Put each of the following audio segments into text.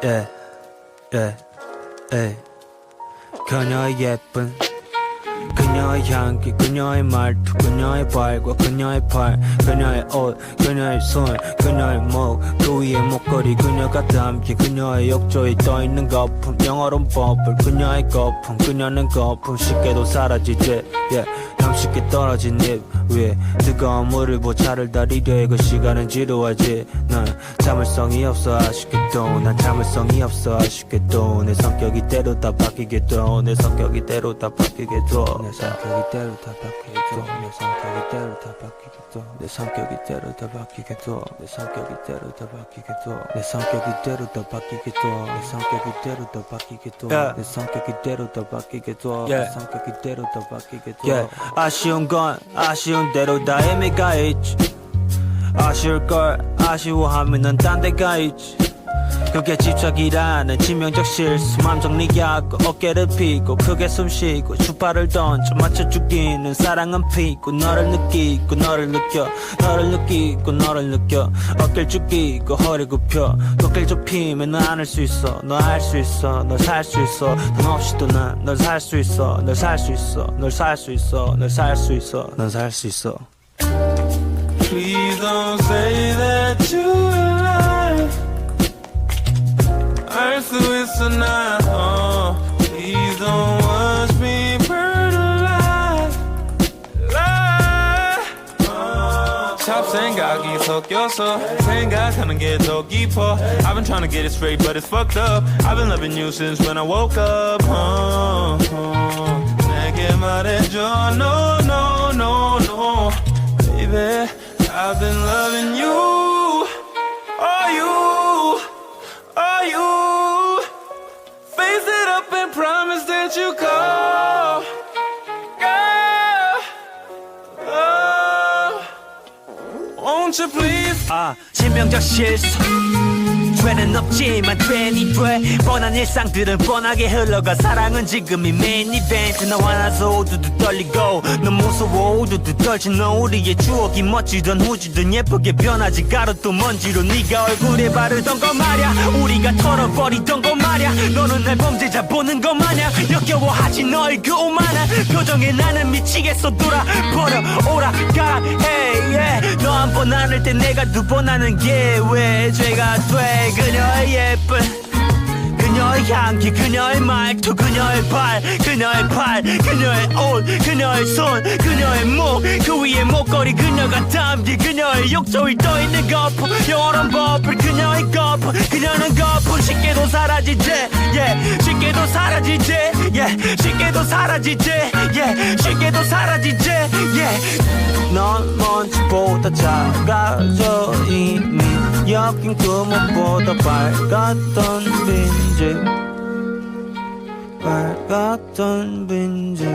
yeah, yeah, yeah. 그녀의 예쁜 그녀의 향기 그녀의 말투 그녀의 발과 그녀의 팔 그녀의 옷 그녀의 손 그녀의 목 그 위에 목걸이 그녀가 담긴 그녀의 욕조에 떠있는 거품 영어로는 버블 그녀의 거품 그녀는 거품 쉽게도 사라지지 yeah. 쉽게 떨어진 잎 위에 뜨거운 물을 보차를 다리려 그 시간은 지루하지 난 참을성이 없어 아쉽게도 난 참을성이 없어 아쉽게도 내 성격이 때로 다 바뀌게도 내 성격이 때로 다 바뀌게도 내 성격이 때로 다 바뀌게도 내 성격이 때로 다 바뀌게도 내 성격이 때로 다 바뀌게도 내 성격이 때로 다 바뀌게도 내 성격이 때로 다 바뀌게도 내 성격이 때로 다 바뀌게도 내 성격이 때로 다 바뀌게도 내 성격이 때로 다 바뀌게도 아쉬운 건 아쉬운 대로 다 의미가 있지 아쉬울 걸 아쉬워하면 딴 데가 있지 그게 집착이라는 치명적 실수 맘 정리하고 어깨를 펴고 크게 숨쉬고 주파를 던져 맞춰 죽이는 사랑은 피고 너를 느끼고 너를 느껴 너를 느끼고 너를 느껴 어깨를 죽이고 허리 굽혀 어깨를 좁히면 너 안을 수 있어 너 알 수 있어 널 살 수 있어 돈 없이도 난 널 살 수 있어 널 살 수 있어 널 살 수 있어 널 살 수 있어 널 살 수 있어 Please don't say that you alive 알 수 있어 나 Please don't watch me burn alive 잡생각이 섞여서 생각하는 게 더 깊어 I've been trying to get it straight but it's fucked up I've been loving you since when I woke up 내게 말해줘 no no no no Baby I've been loving you Oh you Oh you Face it up and promise that you call Girl Won't you please 치명적 실수 죄는 없지만 괜히 돼 뻔한 일상들은 뻔하게 흘러가 사랑은 지금이 메인 이벤트 너와 나서 우두두 떨리고 넌 무서워 우두두 떨친 너 우리의 추억이 멋지던 후지던 예쁘게 변하지 가루도 먼지로 네가 얼굴에 바르던 거 말야 우리가 털어버리던 거 말야 너는 날 범죄자 보는 것 마냥 역겨워하지 너의 그 오만한 표정에 나는 미치겠어 돌아버려 오라 가 hey yeah 너 한 번 안을 때 내가 두 번 하는 게 왜 죄가 돼 그녀의 예쁜 그녀의 향기 그녀의 말투 그녀의 발 그녀의 팔 그녀의 옷 그녀의 손 그녀의 목 그 위에 목걸이 그녀가 담긴 그녀의 욕조에 떠있는 거품 영원한 버블 그녀의 거품 그녀는 거품 쉽게도 사라지지 yeah 쉽게도 사라지지 yeah 쉽게도 사라지지 yeah 쉽게도 사라지지 yeah 넌 먼지보다 작아져 이미 여긴 구멍보다 밝았던 빈집 밝았던 빈집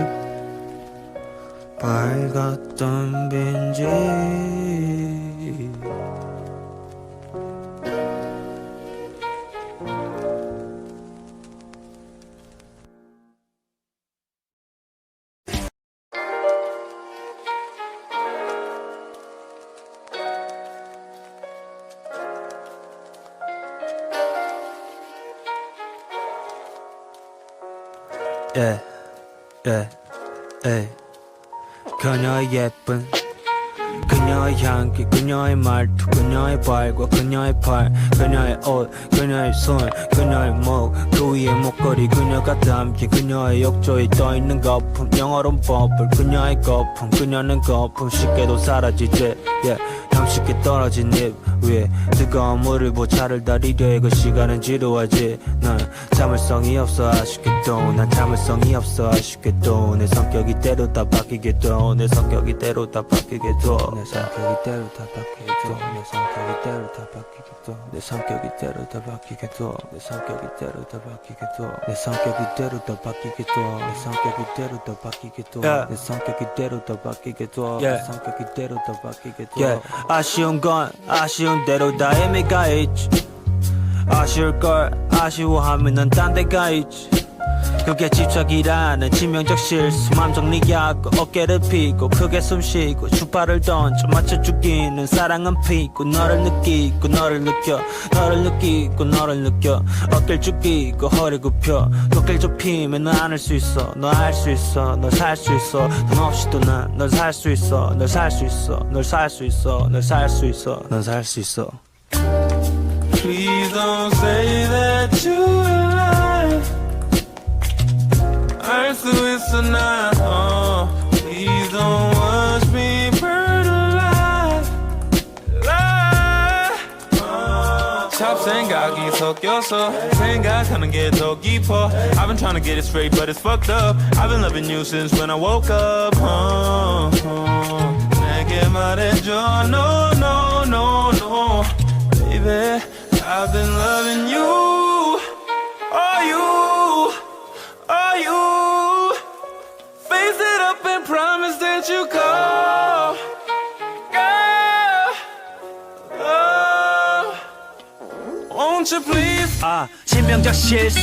밝았던 빈집 yeah, yeah, yeah. 그녀의 예쁜 그녀의 향기 그녀의 말투 그녀의 발과 그녀의 팔 그녀의 옷 그녀의 손 그녀의 목 그 위에 목걸이 그녀가 담긴 그녀의 욕조에 떠있는 거품 영어로는 버블 그녀의 거품 그녀는 거품 쉽게도 사라지지 yeah. 쉽게 떨어진 잎 위에 뜨거운 물을 보차를 다리려 그 시간은 지루하지 난 참을성이 없어 아쉽게도 난 참을성이 없어 아쉽게도 내 성격이 때로 다 바뀌게도 내 성격이 때로 다 바뀌게도 내 성격이 때로 다 바뀌게도 내 성격이 때로 다 바뀌게도 내 성격이 때로 다 바뀌게도 내 성격이 때로 다 바뀌게도 내 성격이 때로 다 바뀌게도 내 성격이 때로 다 바뀌게도 내 성격이 때로 다 바뀌게도 내 성격이 때로 다 바뀌게도 아쉬운 건 아쉬운 대로 다 의미가 있지 아쉬울 걸 아쉬워하면 딴 데가 있지 그게 집착이라는 치명적 실수. 맘 정리하고 어깨를 펴고 크게 숨쉬고 주파를 던져 맞춰 죽이는 사랑은 피고 너를 느끼고 너를 느껴 너를 느끼고 너를 느껴 어깨를 죽이고 허리 굽혀 어깨를 좁히면 너 안을 수 있어 너 알 수 있어 널 살 수 있어 돈 없이도 난 널 살 수 있어 널 살 수 있어 널 살 수 있어 널 살 수 있어 널 살 수 있어. Please don't say that you lie. 알 수 있어 난 Please don't watch me burn alive. 잡생각이 섞여서 생각하는 게 더 깊어. I've been trying to get it straight but it's fucked up. I've been loving you since when I woke up. 내게 말해줘 no no no no baby I've been loving you. Are you? Are you? Face it up and promise that you call. Girl, won't you please? 치명적 실수.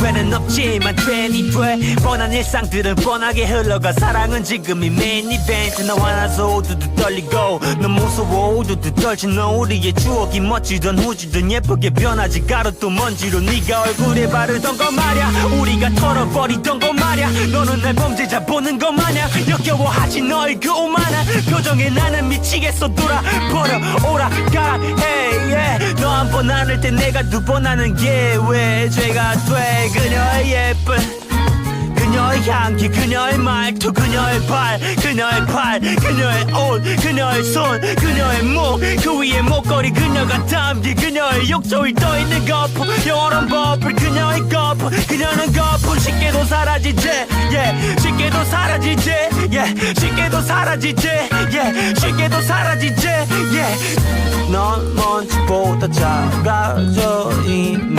죄는 없지만 괜히 돼. 뻔한 일상들은 뻔하게 흘러가. 사랑은 지금이 메인 이벤트. 나와 나서 우두두 떨리고 넌 무서워 우두두 떨친 너. 우리의 추억이 멋지던 후지던 예쁘게 변하지. 가루도 먼지로 네가 얼굴에 바르던 거 말야. 우리가 털어버리던 거 말야. 너는 날 범죄자 보는 거 마냥 역겨워하지 너의 그 오만한 표정에. 나는 미치겠어 돌아버려 오라 가라 hey yeah. 너 한 번 안을 때 내가 두 번 하는 게 왜 죄가 돼. 그녀의 예쁜 그녀의 향기 그녀의 말투 그녀의 발 그녀의 팔 그녀의 옷 그녀의 손 그녀의 목 그 위에 목걸이 그녀가 담긴 그녀의 욕조에 떠있는 거품 영원한 버플 그녀의 거품 그녀는 거품 쉽게도 사라지지 yeah. 쉽게도 사라지지 yeah. 쉽게도 사라지지 yeah. 쉽게도 사라지지 yeah. 넌 먼지보다 작아져 이미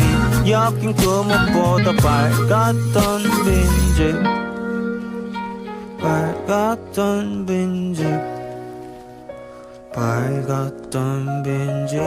여긴 구멍보다 밝았던 빈집 밝았던 빈집 밝았던 빈집.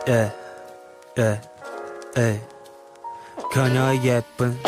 예, 예, 예. 그녀의 예쁜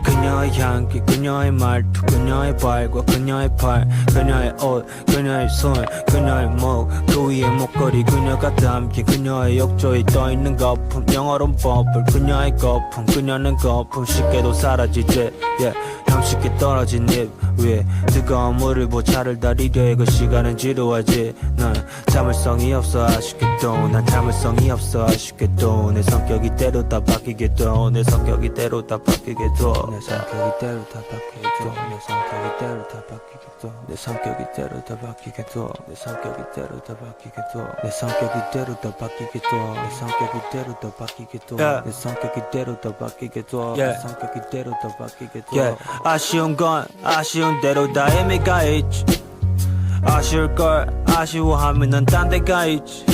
그녀의 향기 그녀의 말투 그녀의 발과 그녀의 팔 그녀의 옷 그녀의 손 그녀의 목 그 위에 목걸이 그녀가 담긴 그녀의 욕조에 떠있는 거품 영어로는 버블 그녀의 거품 그녀는 거품 쉽게도 사라지지 yeah. 쉽게 떨어진 잎 위에 뜨거운 물을 보차를 다리려 그 시간은 지루하지. 난 참을성이 없어 아쉽게도 난 참을성이 없어 아쉽게도 내 성격이 때로 다 바뀌게도 내 성격이 때로 다 바뀌게도 내 성격이 때로 다 바뀌게도 내 성격이 때로 다 바뀌게도 내 성격이 때로 다 바뀌게도 내 성격이 때로 다 바뀌게도 내 성격이 때로 다 바뀌게도 내 성격이 때로 다 바뀌게도 내 성격이 때로 다 바뀌게도 내 성격이 때로 다 바뀌게도 아쉬운 건 아쉬운 대로 다 의미가 있지. 아쉬울 걸 아쉬워하면 넌 딴 데가 있지.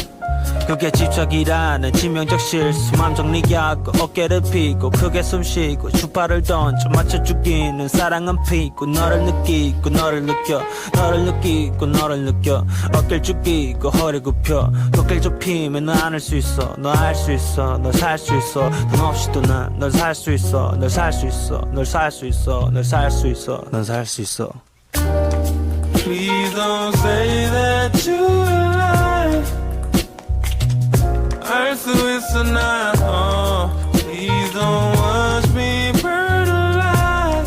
그게 집착이라는 치명적 실수. 맘 정리하고 어깨를 펴고 크게 숨쉬고 주파를 던져 맞춰 죽이는 사랑은 피고 너를 느끼고 너를 느껴 너를 느끼고 너를 느껴 어깨를 죽이고 허리 굽혀 어깨를 좁히면 너 안을 수 있어 너 알 수 있어 널 살 수 있어 돈 없이도 난 널 살 수 있어 널 살 수 있어 널 살 수 있어 널 살 수 있어 널 살 수 있어. Please don't say that you lie. 알 수 있어 난 Please don't watch me burn alive.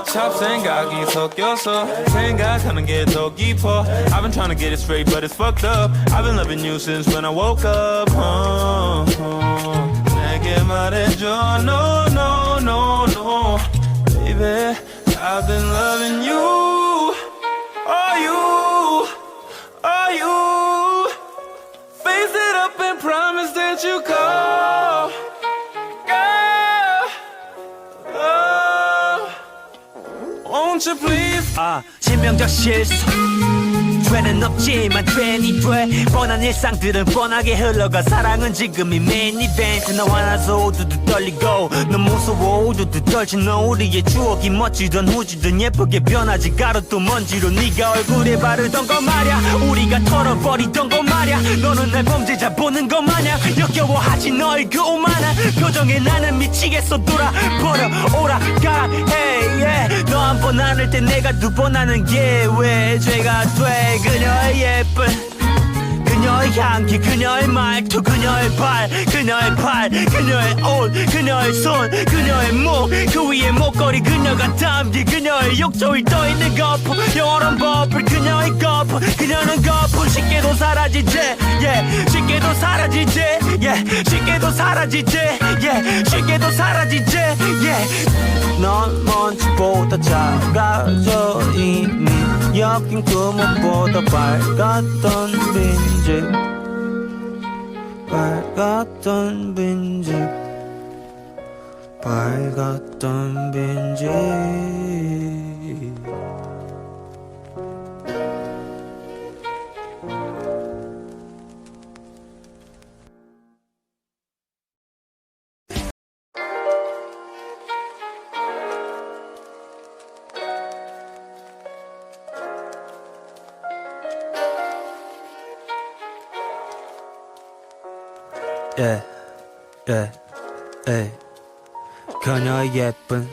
잡생각이 섞여서 생각하는 게 더 깊어. I've been trying to get it straight but it's fucked up. I've been loving you since when I woke up. 내게 말해줘 no no no no baby I've been loving you. Are you? Are you? Face it up and promise that you call. Girl, won't Won't you please? 치명적 실수 죄는 없지만 괜히 돼 뻔한 일상들은 뻔하게 흘러가 사랑은 지금이 메인 이벤트 너와 나서 우두두 떨리고 넌 무서워 우두두 떨지 너 우리의 추억이 멋지던 후지던 예쁘게 변하지 가루도 먼지로 네가 얼굴에 바르던 거 말야 우리가 털어버리던 거 말야 너는 날 범죄자 보는 것 마냥 역겨워하지 너의 그 오만한 표정에 나는 미치겠어 돌아버려 오라가 hey yeah 너 한 번 안을 때 내가 두 번 하는 게 왜 죄가 돼 그녀의 예쁜 그녀의 향기 그녀의 말투 그녀의 발 그녀의 옷 그녀의 손 그녀의 목 그 위에 목걸이 그녀가 담긴 그녀의 욕조에 떠있는 거품 영원한 버플 그녀의 거품 그녀는 거품 쉽게도 사라지지 yeah 쉽게도 사라지지 yeah 쉽게도 사라지지 yeah 쉽게도 사라지지 yeah 넌 먼지보다 작아져 이미 엮인 구멍보다 밝았던 빈집 밝았던 빈집 그녀의 예쁜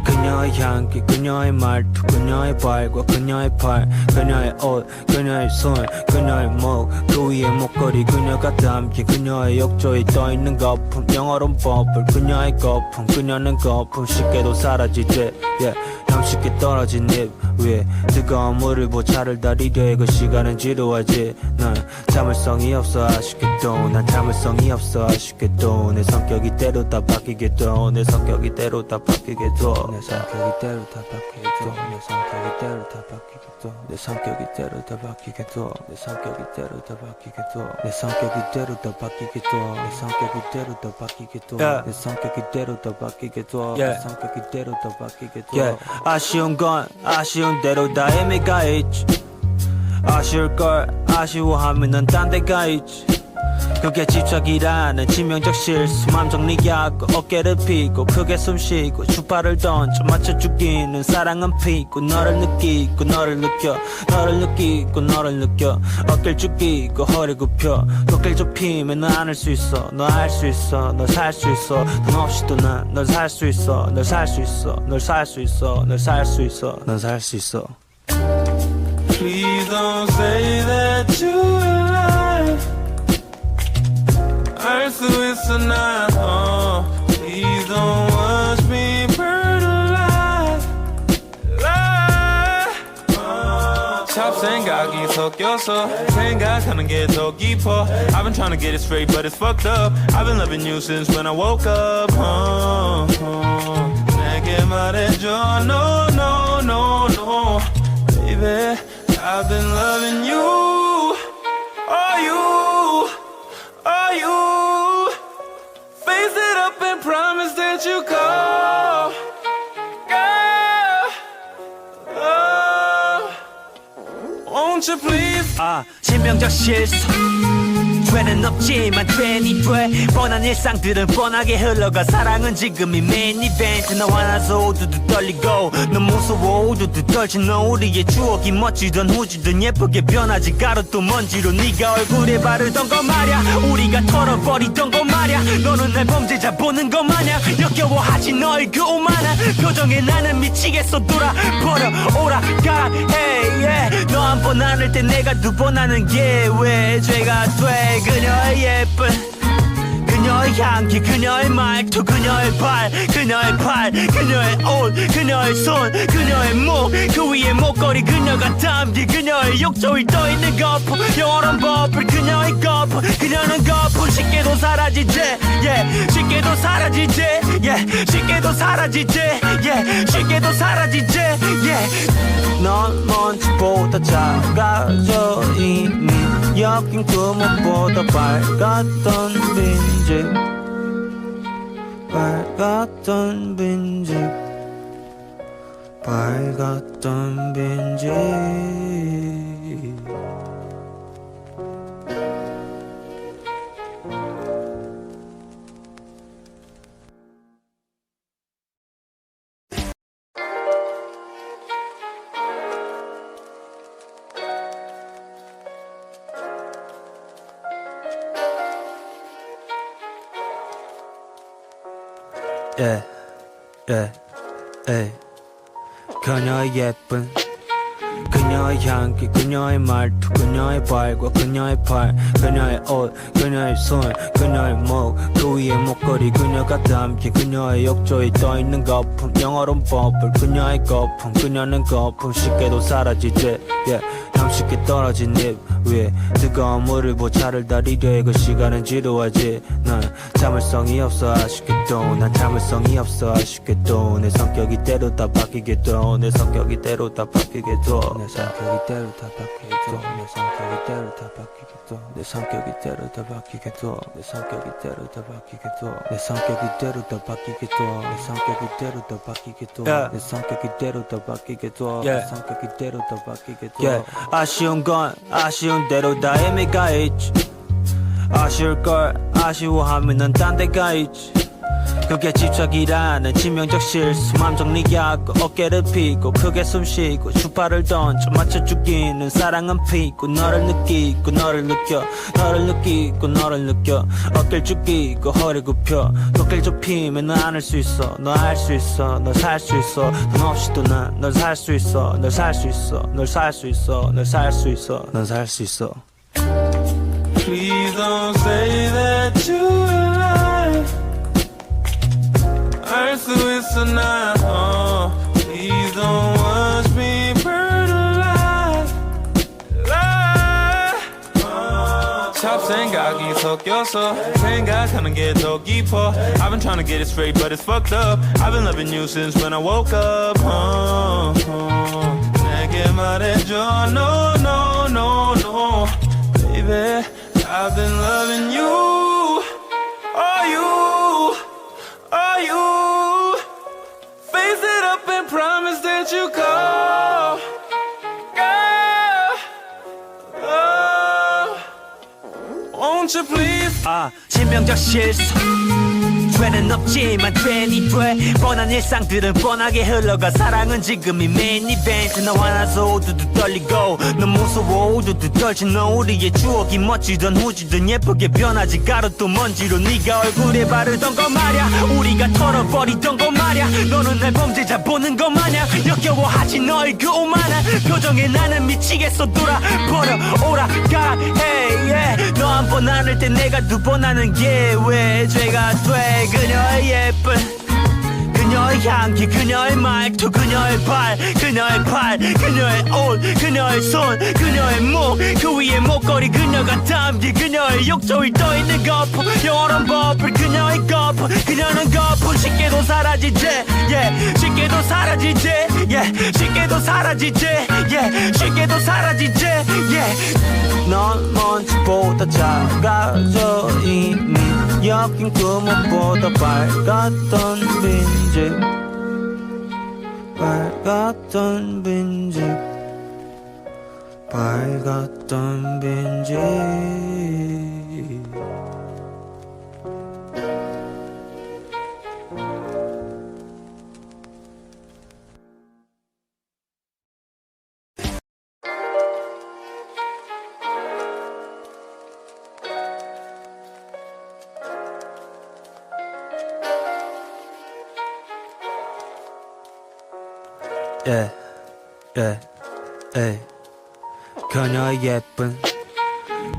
그녀의 향기 그녀의 말투 그녀의 발과 그녀의 팔 그녀의 옷 그녀의 손 그녀의 목 그 위에 목걸이 그녀가 담긴 그녀의 욕조에 떠있는 거품 영어로는 버블 그녀의 거품 그녀는 거품 쉽게도 사라지지 yeah. 쉽게 떨어진 잎 위에 뜨거운 물을 보차를 다리려 그 시간은 지루하지 난 참을성이 없어 아쉽게도 난 참을성이 없어 아쉽게도 내 성격이 때로 다 바뀌게도 내 성격이 때로 다 바뀌게도 내 성격이 때로 다 바뀌게도 내 성격이 때로 다 바뀌게도 내 성격이 때로 다 바뀌게도 내 성격이 때로 다 바뀌게도 내 성격이 때로 다 바뀌게도 내 성격이 때로 다 바뀌게도 내 성격이 때로 다 바뀌게도 내 성격이 때로 다 바뀌게도 아쉬운 건 아쉬운 대로 다 의미가 있지 아쉬울 걸 아쉬워하면 넌 딴 데가 있지 그게 집착이라는 치명적 실수 맘 정리하고 어깨를 펴고 크게 숨쉬고 주파를 던져 맞춰 죽이는 사랑은 피고 너를 느끼고 너를 느껴 너를 느끼고 너를 느껴 어깨를 죽이고 허리 굽혀 어깨를 좁히면 너 안을 수 있어 너 알 수 있어 널 살 수 있어 돈 없이도 난 널 살 수 있어 널 살 수 있어 널 살 수 있어 널 살 수 있어 널 살 수 있어 Please don't say that you're alive 알 수 있어 난 Please don't watch me burn alive 잡생각이 섞여서 생각하는 게 더 깊어 I've been trying to get it straight but it's fucked up I've been loving you since when I woke up 내게 말해줘 no no no no Baby I've been loving you Are you Are you Face it up and promise that you call Girl Won't you please 치명적 실수 죄는 없지만 괜히 돼 뻔한 일상들은 뻔하게 흘러가 사랑은 지금이 메인 이벤트 너와 나서 우두두 떨리고 넌 무서워 우두두 떨지 너 우리의 추억이 멋지던 후지던 예쁘게 변하지 가루도 먼지로 네가 얼굴에 바르던 거 말야 우리가 털어버리던 거 말야 너는 날 범죄자 보는 것 마냥 역겨워하지 너의 그 오만한 표정에 나는 미치겠어 돌아버려 오라가 hey yeah 너 한 번 안을 때 내가 두 번 하는 게 왜 죄가 돼 그녀의 예쁜 그녀의 향기 그녀의 말투 그녀의 발 그녀의 옷 그녀의 손 그녀의 목 그 위에 목걸이 그녀가 담긴 그녀의 욕조에 떠있는 거품 영원한 버플 그녀의 거품 그녀는 거품 쉽게도 사라지지 yeah 쉽게도 사라지지 yeah 쉽게도 사라지지 yeah 쉽게도 사라지지 yeah 넌 먼지보다 작아져 이미 엮인 구멍보다 밝았던 빈집 밝았던 빈집 밝았던 빈집 예, 예, 예. 그녀의 예쁜 그녀의 향기 그녀의 말투 그녀의 발과 그녀의 팔 그녀의 옷 그녀의 손 그녀의 목 그 위에 목걸이 그녀가 담긴 그녀의 욕조에 떠있는 거품 영어로는 버블 그녀의 거품 그녀는 거품 쉽게도 사라지지 yeah. 쉽게 떨어진 입 위에 뜨거운 물을 보차를 다리려 해 그 시간은 지루하지 난 참을성이 없어 아쉽게도 난 참을성이 없어 아쉽게도 내 성격이 때로 다 바뀌게도 내 성격이 때로 다 바뀌게도 내 성격이 때로 다 바뀌게도 내 성격이 때로 다 바뀌게도 내 성격이 때로 다 바뀌게도 내 성격이 때로 다 바뀌게도 내 성격이 때로 다 바뀌게도 내 성격이 때로 다 바뀌게도 내 성격이 때로 다 바뀌게도 내 성격이 때로 다 바뀌게도 아쉬운 건 아쉬운 대로 다 의미가 있지 아쉬울 걸 아쉬워하면 넌 딴 데가 있지 그게 집착이라는 치명적 실수 맘 정리하고 어깨를 펴고 크게 숨쉬고 주파를 던져 맞춰 죽이는 사랑은 피고 너를 느끼고 너를 느껴 너를 느끼고 너를 느껴 어깨를 죽이고 허리 굽혀 어깨를 좁히면 너 안을 수 있어 너 알 수 있어 널 살 수 있어 넌 없이도 난 널 살 수 있어 널 살 수 있어 널 살 수 있어 널 살 수 있어 널 살 수 있어 Please don't say that you're alive 알 수 있어 나 Please don't watch me burn alive 잡생각이 섞여서 생각하는 게 더 깊어 I've been trying to get it straight but it's fucked up I've been loving you since when I woke up 내게 말해줘 no no no no Baby I've been loving you Are you Are you Face it up and promise that you call Girl Won't you please 치명적 실수 죄는 없지만 괜히 돼 뻔한 일상들은 뻔하게 흘러가 사랑은 지금이 메인 이벤트 너 화나서 우두두 떨리고 너 무서워 우두두 떨친 너 우리의 추억이 멋지던 후지던 예쁘게 변하지 가루 또 먼지로 네가 얼굴에 바르던 거 말야 우리가 털어버리던 거 말야 너는 날 범죄자 보는 거 마냥 역겨워하지 너의 그 오만한 표정에 나는 미치겠어 돌아버려 오라 가라 hey yeah 너 한 번 안을 때 내가 두 번 하는 게 왜 죄가 돼 그녀의 예쁜 그녀의 향기 그녀의 말투 그녀의 발 그녀의 팔 그녀의 옷 그녀의 손 그녀의 목 그 위에 목걸이 그녀가 담긴 그녀의 욕조에 떠있는 거품 영원한 버블 그녀의 거품 그녀는 거품 쉽게도 사라지지 yeah 쉽게도 사라지지 yeah 쉽게도 사라지지 yeah 쉽게도 사라지지 yeah 넌 먼지보다 작아져 이미 여긴 그 무엇보다 밝았던 빈집 밝았던 빈집 밝았던 빈집 예, 예, 예. 그녀의 예쁜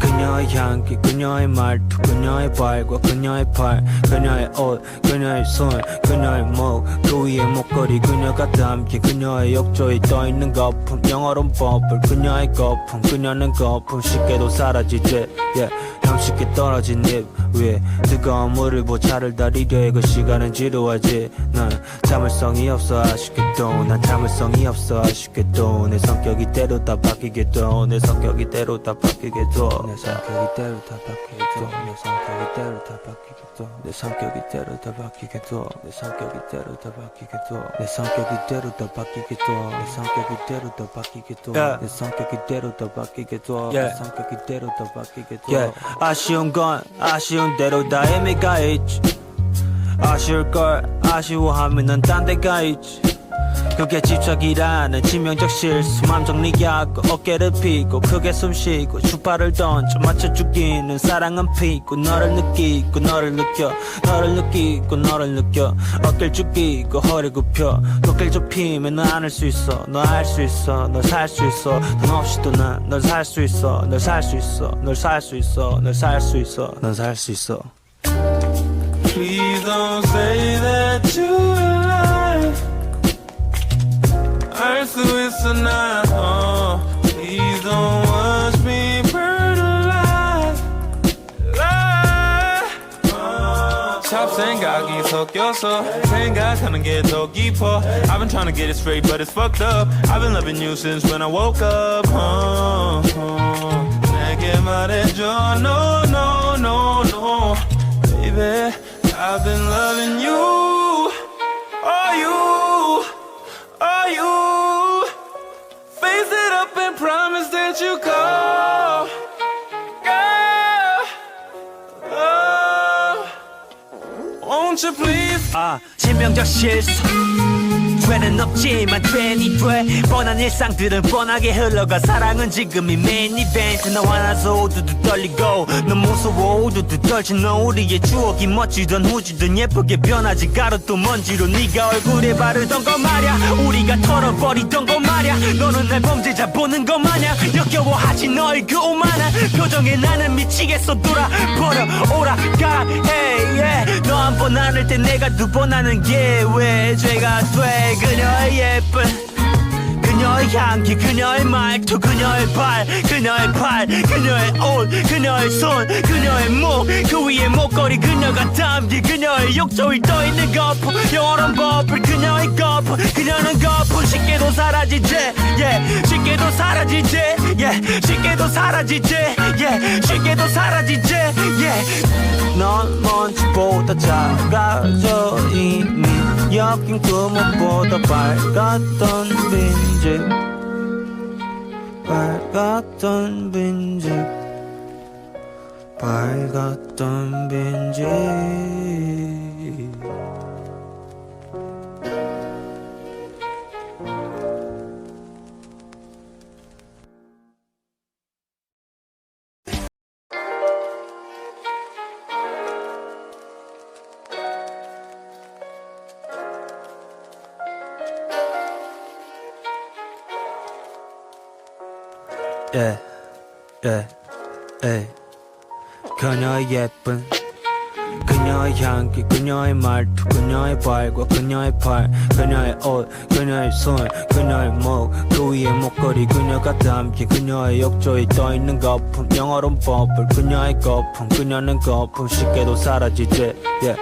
그녀의 향기 그녀의 말투 그녀의 발과 그녀의 팔 그녀의 옷 그녀의 손 그녀의 목 그 위에 목걸이 그녀가 담긴 그녀의 욕조에 떠있는 거품 영어로는 버블 그녀의 거품 그녀는 거품 쉽게도 사라지지 yeah. 쉽게 떨어진 잎 위에 뜨거운 물을 보차를 다리려 그 시간은 지루하지 난 참을성이 없어 아쉽게도 난 참을성이 없어 아쉽게도 내 성격이 때로 다 바뀌게도 내 성격이 때로 다 바뀌게도 내 성격이 때로 다 바뀌게도 내 성격이 때로 다 바뀌게도 내 성격이 때로 다 바뀌게도 내 성격이 때로 다 바뀌게도 내 성격이 때로 다 바뀌게도 내 성격이 때로 다 바뀌게도 내 성격이 때로 다 바뀌게도 내 성격이 때로 다 바뀌게도 아쉬운 건 아쉬운 대로 다 의미가 있지 아쉬울 걸 아쉬워하면 넌 딴 데가 있지 그게 집착이라는 치명적 실수 맘 정리하고 어깨를 펴고 크게 숨쉬고 주파를 던져 맞춰 죽이는 사랑은 피고 너를 느끼고 너를 느껴 너를 느끼고 너를 느껴 어깨를 죽이고 허리 굽혀 어깨를 좁히면 너 안을 수 있어 너 알 수 있어 널 살 수 있어 넌 없이도 난 널 살 수 있어 널 살 수 있어 널 살 수 있어 널 살 수 있어 넌 살 수 있어 Please don't say that you're alive 알 수 있어 나 Please don't watch me burn alive 잡생각이 섞여서 생각하는 게 더 깊어 I've been trying to get it straight but it's fucked up I've been loving you since when I woke up 내게 말해줘 no no no no Baby I've been loving you Are you Are you Face it up and promise that you call Girl Won't you please 치명적 실수 죄는 없지만 괜히 돼 뻔한 일상들은 뻔하게 흘러가 사랑은 지금이 메인 이벤트 너와 나서 우두두 떨리고 넌 무서워 우두두 떨친 너 우리의 추억이 멋지던 후지던 예쁘게 변하지 가루도 먼지로 네가 얼굴에 바르던 거 말야 우리가 털어버리던 거 말야 너는 날 범죄자 보는 거 마냥 역겨워하지 너의 그 오만한 표정에 나는 미치겠어 돌아버려 오라 가 hey yeah 너 한 번 안을 때 내가 두 번 하는 게 왜 죄가 돼 그녀의 예쁜 그녀의 향기 그녀의 말투 그녀의 발 그녀의 팔 그녀의 옷 그녀의 손 그녀의 목 그 위에 목걸이 그녀가 담긴 그녀의 욕조에 떠있는 거품 영원한 버블 그녀의 거품 그녀는 거품 쉽게도 사라지지 yeah 쉽게도 사라지지 yeah 쉽게도 사라지지 yeah 쉽게도 사라지지 yeah 넌 먼지보다 작아져 이미 여긴 구멍보다 밝았던 빈집 밝았던 빈집 밝았던 빈집 그녀의 예쁜 그녀의 향기 그녀의 말투 그녀의 발과 그녀의 팔 그녀의 옷 그녀의 손 그녀의 목 그 위에 목걸이 그녀가 담긴 그녀의 욕조에 떠있는 거품 영어로는 버블 그녀의 거품 그녀는 거품 쉽게도 사라지지 yeah.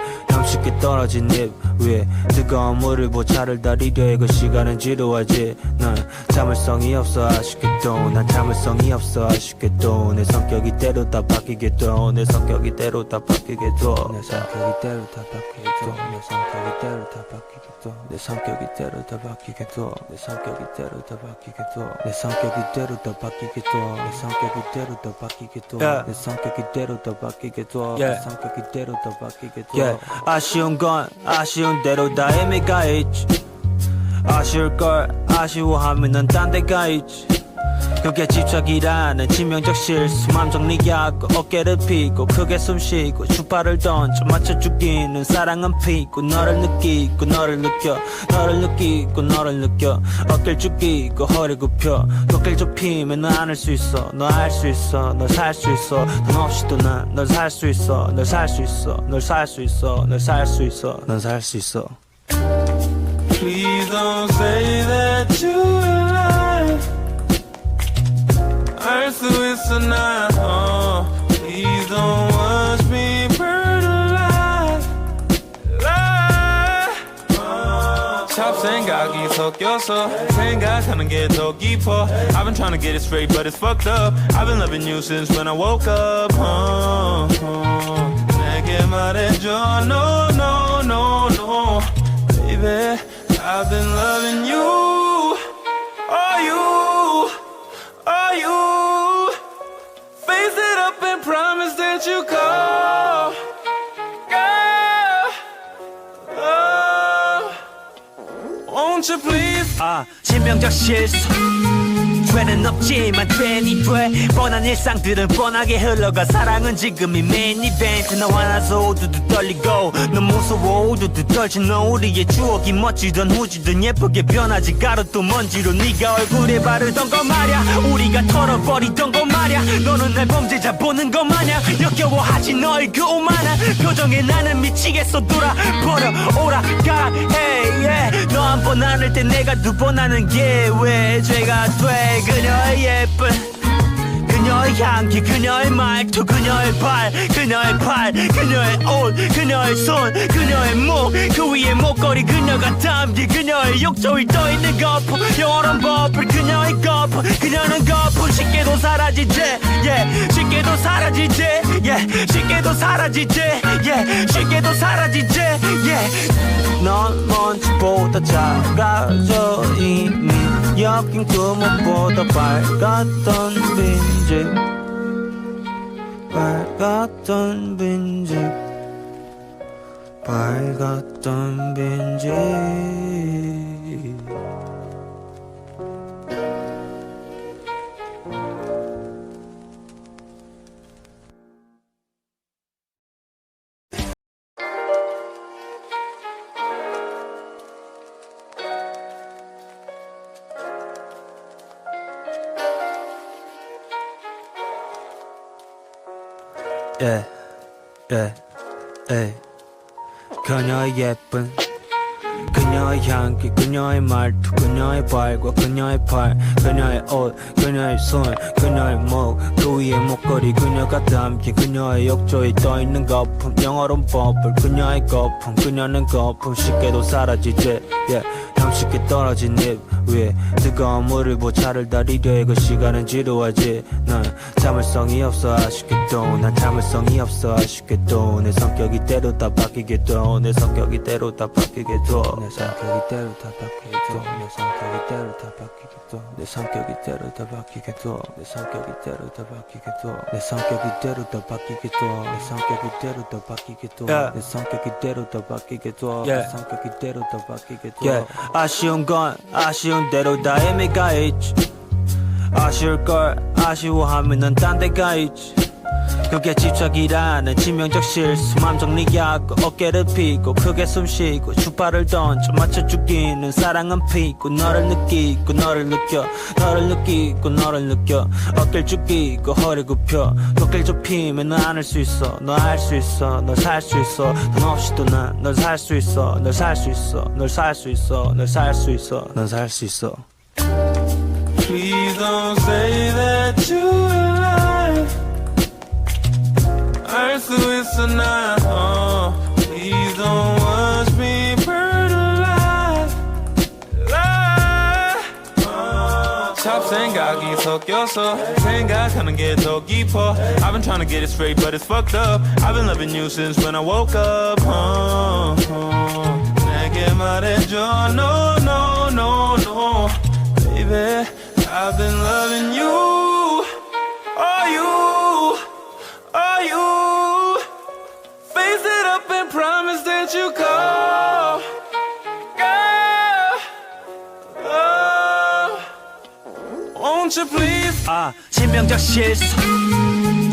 쉽게 떨어진 잎 위에 뜨거운 물을 보차를 다리려 그 시간은 지루하지 난 참을성이 없어 아쉽게도 난 참을성이 없어 아쉽게도 내 성격이 때로 다 바뀌게도 내 성격이 때로 다 바뀌게도 내 성격이 때로 다 바뀌게도 내 성격이 때로 다 바뀌게도 내 성격이 때로 다 바뀌게도 내 성격이 때로 다 바뀌게도 내 성격이 때로 다 바뀌게도 내 성격이 때로 다 바뀌게도 내 성격이 때로 다 바뀌게도 내 성격이 때로 다 바뀌게도 아쉬운 건 아쉬운 대로 다 의미가 있지 아쉬울 걸 아쉬워하면 넌 딴 데가 있지 그게 집착이라는 치명적 실수 맘 정리하고 어깨를 펴고 크게 숨쉬고 주파를 던져 맞춰 죽이는 사랑은 피고 너를 느끼고 너를 느껴 너를 느끼고 너를 느껴 어깨를 죽이고 허리 굽혀 어깨를 좁히면 너 안을 수 있어 너 알 수 있어 널 살 수 있어 넌 없이도 난 널 살 수 있어 널 살 수 있어 널 살 수 있어 널 살 수 있어 넌 살 수 있어 Please don't say that you're alive 알 수 있어 나 Please don't 섞여서 생각하는 게 더 깊어 I've been trying to get it straight but it's fucked up I've been loving you since when I woke up 내게 말해줘 no no no no Baby I've been loving you Are you Are you Face it up and promise that you call Won't you please 치명적 실수 죄는 없지만 괜히 돼 뻔한 일상들은 뻔하게 흘러가 사랑은 지금이 메인 이벤트 나 화나서 우두두 떨리고 넌 무서워 우두두 떨친 너 우리의 추억이 멋지던 후지던 예쁘게 변하지 가루도 먼지로 네가 얼굴에 바르던 거 말야 우리가 털어버리던 거 말야 너는 날 범죄자 보는 거 마냥 역겨워하지 너의 그 오만한 표정에 나는 미치겠어 돌아버려 오라가 hey yeah 너 한 번 안을 때 내가 두 번 하는 게 왜 죄가 돼 그녀의 예쁜 그녀의 향기 그녀의 말투 그녀의 발 그녀의 옷 그녀의 손 그녀의 목 그 위에 목걸이 그녀가 담긴 그녀의 욕조에 떠있는 거품 영원한 버플 그녀의 거품 그녀는 거품 쉽게도 사라지지 yeah 쉽게도 사라지지 yeah 쉽게도 사라지지 yeah 쉽게도 사라지지 yeah 넌 먼지보다 작아져 이미 여긴 구멍보다 밝았던 빈집 밝았던 빈집 yeah, yeah, yeah. 그녀의 예쁜 그녀의 향기 그녀의 말투 그녀의 발과 그녀의 팔 그녀의 옷 그녀의 손 그녀의 목 그 위에 목걸이 그녀가 담긴 그녀의 욕조에 떠있는 거품 영어로는 버블 그녀의 거품 그녀는 거품 쉽게도 사라지지 yeah. 쉽게 떨어진 잎 위에 뜨거운 물을 보차를 다리려 그 시간은 지루하지 난 참을성이 없어 아쉽게도 난 참을성이 없어 아쉽게도 내 성격이 때로 다 바뀌게도 내 성격이 때로 다 바뀌게도 내 성격이 때로 다 바뀌게도 내 성격이 때로 다 바뀌게도 내 성격이 때로 다 바뀌게도 내 성격이 때로 다 바뀌게도 내 성격이 때로 다 바뀌게도 내 성격이 때로 다 바뀌게도 내 성격이 때로 다 바뀌게도 내 성격이 때로 다 바뀌게도 아쉬운 건 아쉬운 대로 다 의미가 있지 아쉬울 걸 아쉬워하면 넌 딴 데가 있지 그게 집착이라는 치명적 실수 맘 정리하고 어깨를 펴고 크게 숨쉬고 주파를 던져 맞춰 죽이는 사랑은 피고 너를 느끼고 너를 느껴 너를 느끼고 너를 느껴 어깨를 죽이고 허리 굽혀 어깨를 좁히면 넌 안을 수 있어 너 알 수 있어 널 살 수 있어 넌 없이도 난 널 살 수 있어 널 살 수 있어 널 살 수 있어 널 살 수 있어 넌 살 수 있어 Please don't say that you're alive 알 수 있어 나 Please don't watch me burn alive 잡생각이 섞여서 생각하는 게 더 깊어 I've been trying to get it straight but it's fucked up I've been loving you since when I woke up 내게 말해줘 no no no no Baby I've been loving you Are you Are you Face it up and promise that you call Girl Won't you please 치명적 실수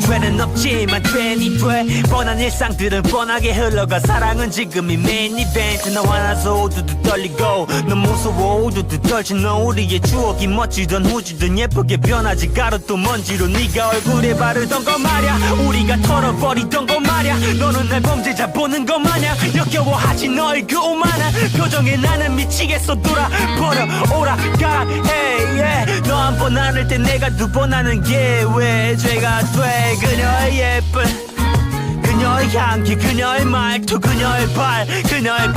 죄는 없지만 괜히 돼 뻔한 일상들은 뻔하게 흘러가 사랑은 지금이 메인 이벤트 나 화나서 우두두 떨리고 넌 무서워 우두두 떨친 너 우리의 추억이 멋지던 후지던 예쁘게 변하지 가루도 먼지로 네가 얼굴에 바르던 거 말야 우리가 털어버리던 거 말야 너는 날 범죄자 보는 거 마냥 역겨워하지 너의 그 오만한 표정에 나는 미치겠어 돌아버려 오라가 hey yeah 너 한 번 안을 때 내가 두 번 하는 게 왜 죄가 돼 그녀의 예쁜 그녀의 향기 그녀의 말투 그녀의 팔 그녀의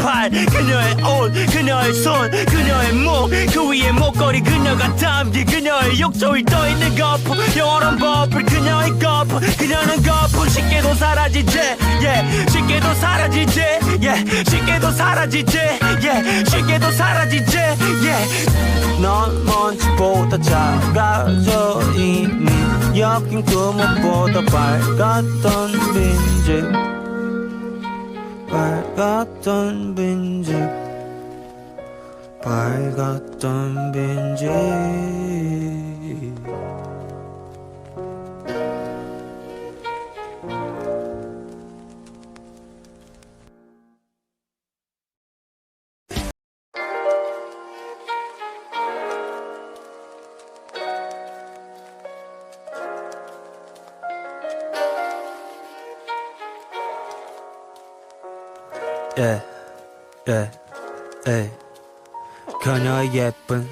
옷 그녀의 손 그녀의 목 그 위에 목걸이 그녀가 담긴 그녀의 욕조에 떠있는 거품 영원한 버블 그녀의 거품 그녀는 거품 쉽게도 사라지지 yeah. 쉽게도 사라지지 yeah. 쉽게도 사라지지 yeah. 쉽게도 사라지지 yeah. 넌 먼지보다 작아져 이미 여긴 그 무엇보다 밝았던 빈집 밝았던 빈집 밝았던 빈집 yeah, yeah, yeah. 그녀의 예쁜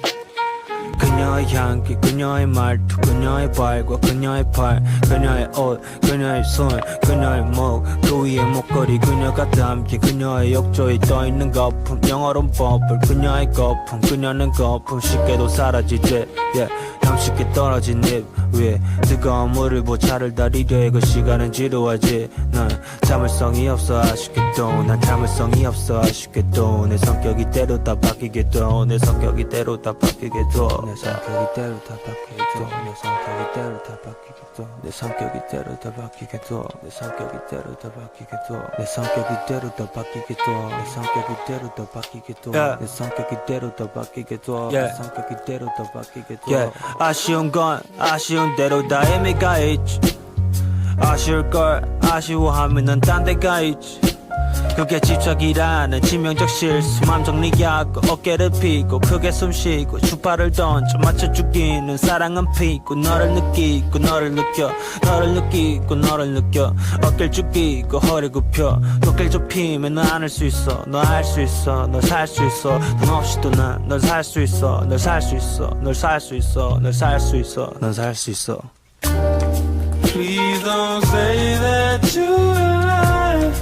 그녀의 향기 그녀의 말투 그녀의 발과 그녀의 팔 그녀의 옷 그녀의 손 그녀의 목 그 위에 목걸이 그녀가 담긴 그녀의 욕조에 떠있는 거품 영어로는 버블 그녀의 거품 그녀는 거품 쉽게도 사라지지 yeah. 쉽게 떨어진 잎 위에 뜨거운 물을 보차를 다리려 그 시간은 지루하지 난 참을성이 없어 아쉽게도 난 참을성이 없어 아쉽게도 내 성격이 때로 다 바뀌게도 내 성격이 때로 다 바뀌게도 내 성격이 때로 다 바뀌게도 내 성격이 때로 다 바뀌게도 내 성격이 때로 다 바뀌게도 내 성격이 때로 다 바뀌게도 내 성격이 때로 다 바뀌게도 내 성격이 때로 다 바뀌게도 내 성격이 때로 다 바뀌게도 내 성격이 때로 다 바뀌게도 아쉬운 건 아쉬운 대로 다 의미가 있지 아쉬울 걸 아쉬워하면 넌 딴 데 가 있지 그게 집착이라는 치명적 실수 맘 정리하고 어깨를 펴고 크게 숨쉬고 주파를 던져 맞춰 죽이는 사랑은 피고 너를 느끼고 너를 느껴 너를 느끼고 너를 느껴 어깨를 죽이고 허리 굽혀 어깨를 좁히면 너 안을 수 있어 너 알 수 있어 널 살 수 있어 넌 없이도 난 널 살 수 있어 널 살 수 있어 널 살 수 있어 널 살 수 있어 널 살 수 있어 Please don't say that you're alive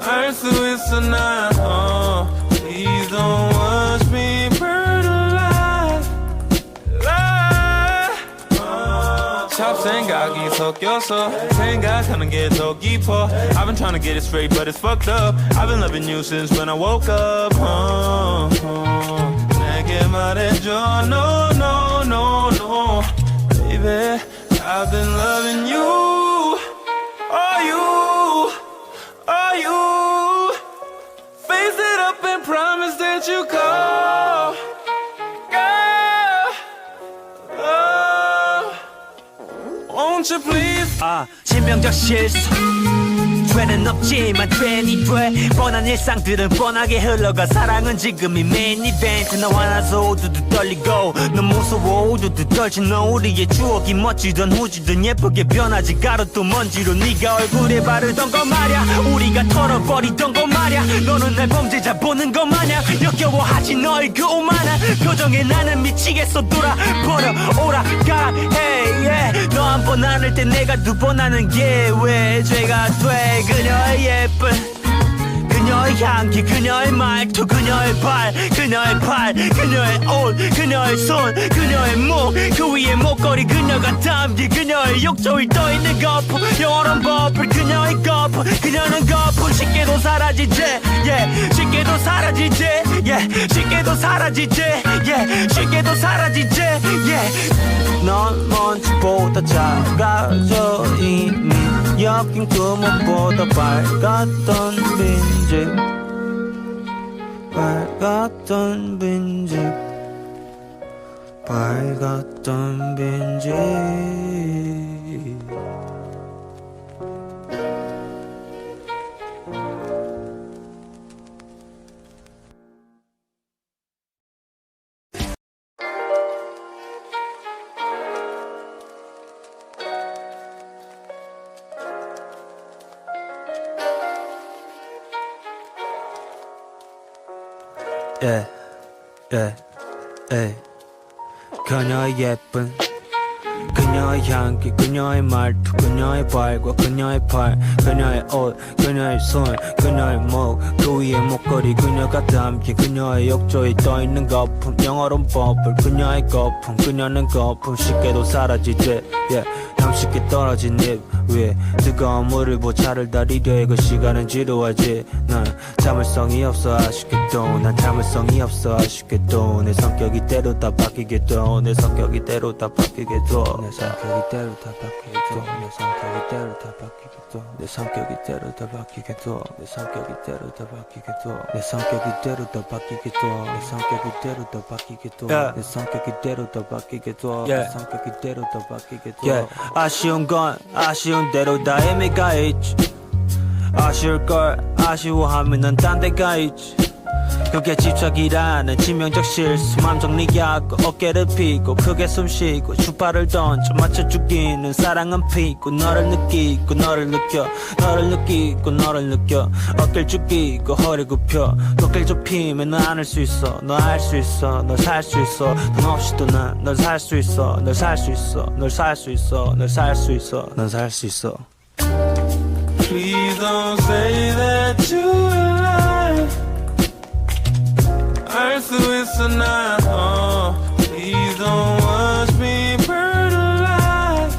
알 수 있어 난 Please don't watch me burn alive 잡생각이 섞여서 생각하는 게 더 깊어 I've been trying to get it straight but it's fucked up I've been loving you since when I woke up 내게 말해줘 no no no no Baby I've been loving you Are you Are you face it up and promise that you call girl won't you please 치명적 실수 죄는 없지만 괜히 돼 뻔한 일상들은 뻔하게 흘러가 사랑은 지금이 메인 이벤트 너와 나서 우두두 떨리고 너 무서워 우두두 떨친 너 우리의 추억이 멋지던 후지던 예쁘게 변하지 가루도 먼지로 네가 얼굴에 바르던 거 말야 우리가 털어버리던 거 말야 너는 날 범죄자 보는 것 마냥 역겨워하지 너의 그 오만한 표정에 나는 미치겠어 돌아버려 오라가 hey yeah 너 한 번 안을 때 내가 두 번 하는 게 왜 죄가 돼 그녀의 예쁜 그녀의 향기 그녀의 말투 그녀의 팔 그녀의 옷 그녀의 손 그녀의 목 그 위에 목걸이 그녀가 담긴 그녀의 욕조에 떠있는 거품 영원한 버블 그녀의 거품 그녀는 거품 쉽게도 사라지지 yeah. 쉽게도 사라지지 yeah. 쉽게도 사라지지 yeah. 쉽게도 사라지지 yeah. 넌 먼지보다 작아져 이미 여긴 그 무엇보다 밝았던 빈집 밝았던 빈집 밝았던 빈집 yeah, yeah, yeah. 그녀의 예쁜 그녀의 향기 그녀의 말투 그녀의 발과 그녀의 팔 그녀의 옷 그녀의 손 그녀의 목 그 위에 목걸이 그녀가 담긴 그녀의 욕조에 떠있는 거품 영어로는 버블 그녀의 거품 그녀는 거품 쉽게도 사라지지 쉽게 떨어진 잎 위에 뜨거운 물을 보차를 다리려 그 시간은 지루하지 난 참을성이 없어 아쉽게도 난 참을성이 없어 아쉽게도 내 성격이 때로 다 바뀌게도 내 성격이 때로 다 바뀌게도 내 성격이 때로 다 바뀌게도 내 성격이 때로 다 바뀌게도 내 성격이 때로 다 바뀌게도 내 성격이 때로 다 바뀌게도 내 성격이 때로 다 바뀌게도 내 성격이 때로 다 바뀌게도 내 성격이 때로 다 바뀌게도 내 성격이 때로 다 바뀌게도 아쉬운 건 아쉬운 대로 다 의미가 있지 아쉬울 걸 아쉬워하면 넌 딴 데가 있지 그게 집착이라는 치명적 실수 맘 정리하고 어깨를 펴고 크게 숨쉬고 주파를 던져 맞춰 죽이는 사랑은 피고 너를 느끼고 너를 느껴 너를 느끼고 너를 느껴 어깨를 죽이고 허리 굽혀 어깨를 좁히면 너 안을 수 있어 너 알 수 있어 널 살 수 있어 돈 없이도 난 널 살 수 있어 널 살 수 있어 널 살 수 있어 널 살 수 있어 널 살 수 있어 Please don't say that you're alive 알 수 있어 난 Please don't watch me burn alive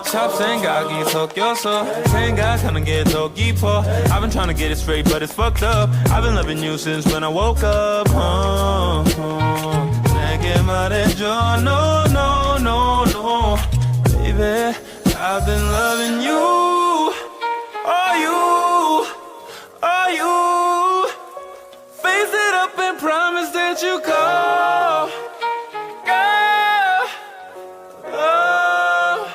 잡생각이 섞여서 생각하는 게 더 깊어 I've been trying to get it straight but it's fucked up I've been loving you since when I woke up 내게 말해줘 no no no no Baby I've been loving you Are you Are you Face it up and promise that you call Girl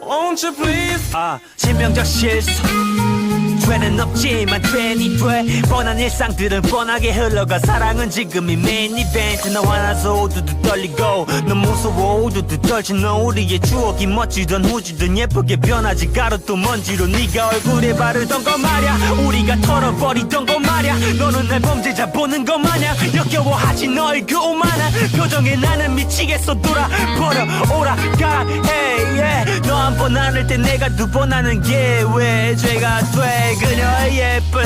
Won't you please 치명적 실수 죄는 없지만 괜히 돼 뻔한 일상들은 뻔하게 흘러가 사랑은 지금이 메인 이벤트 너와 나서 우두두 떨리고 넌 무서워 우두두 떨친 너 우리의 추억이 멋지던 후지던 예쁘게 변하지 가루도 먼지로 네가 얼굴에 바르던 거 말야 우리가 털어버리던 거 말야 너는 날 범죄자 보는 것 마냥 역겨워하지 너의 그 오만한 표정에 나는 미치겠어 돌아버려 오라가 hey 너 한 번 안을 때 내가 두 번 하는 게 왜 죄가 돼 그녀의 예쁜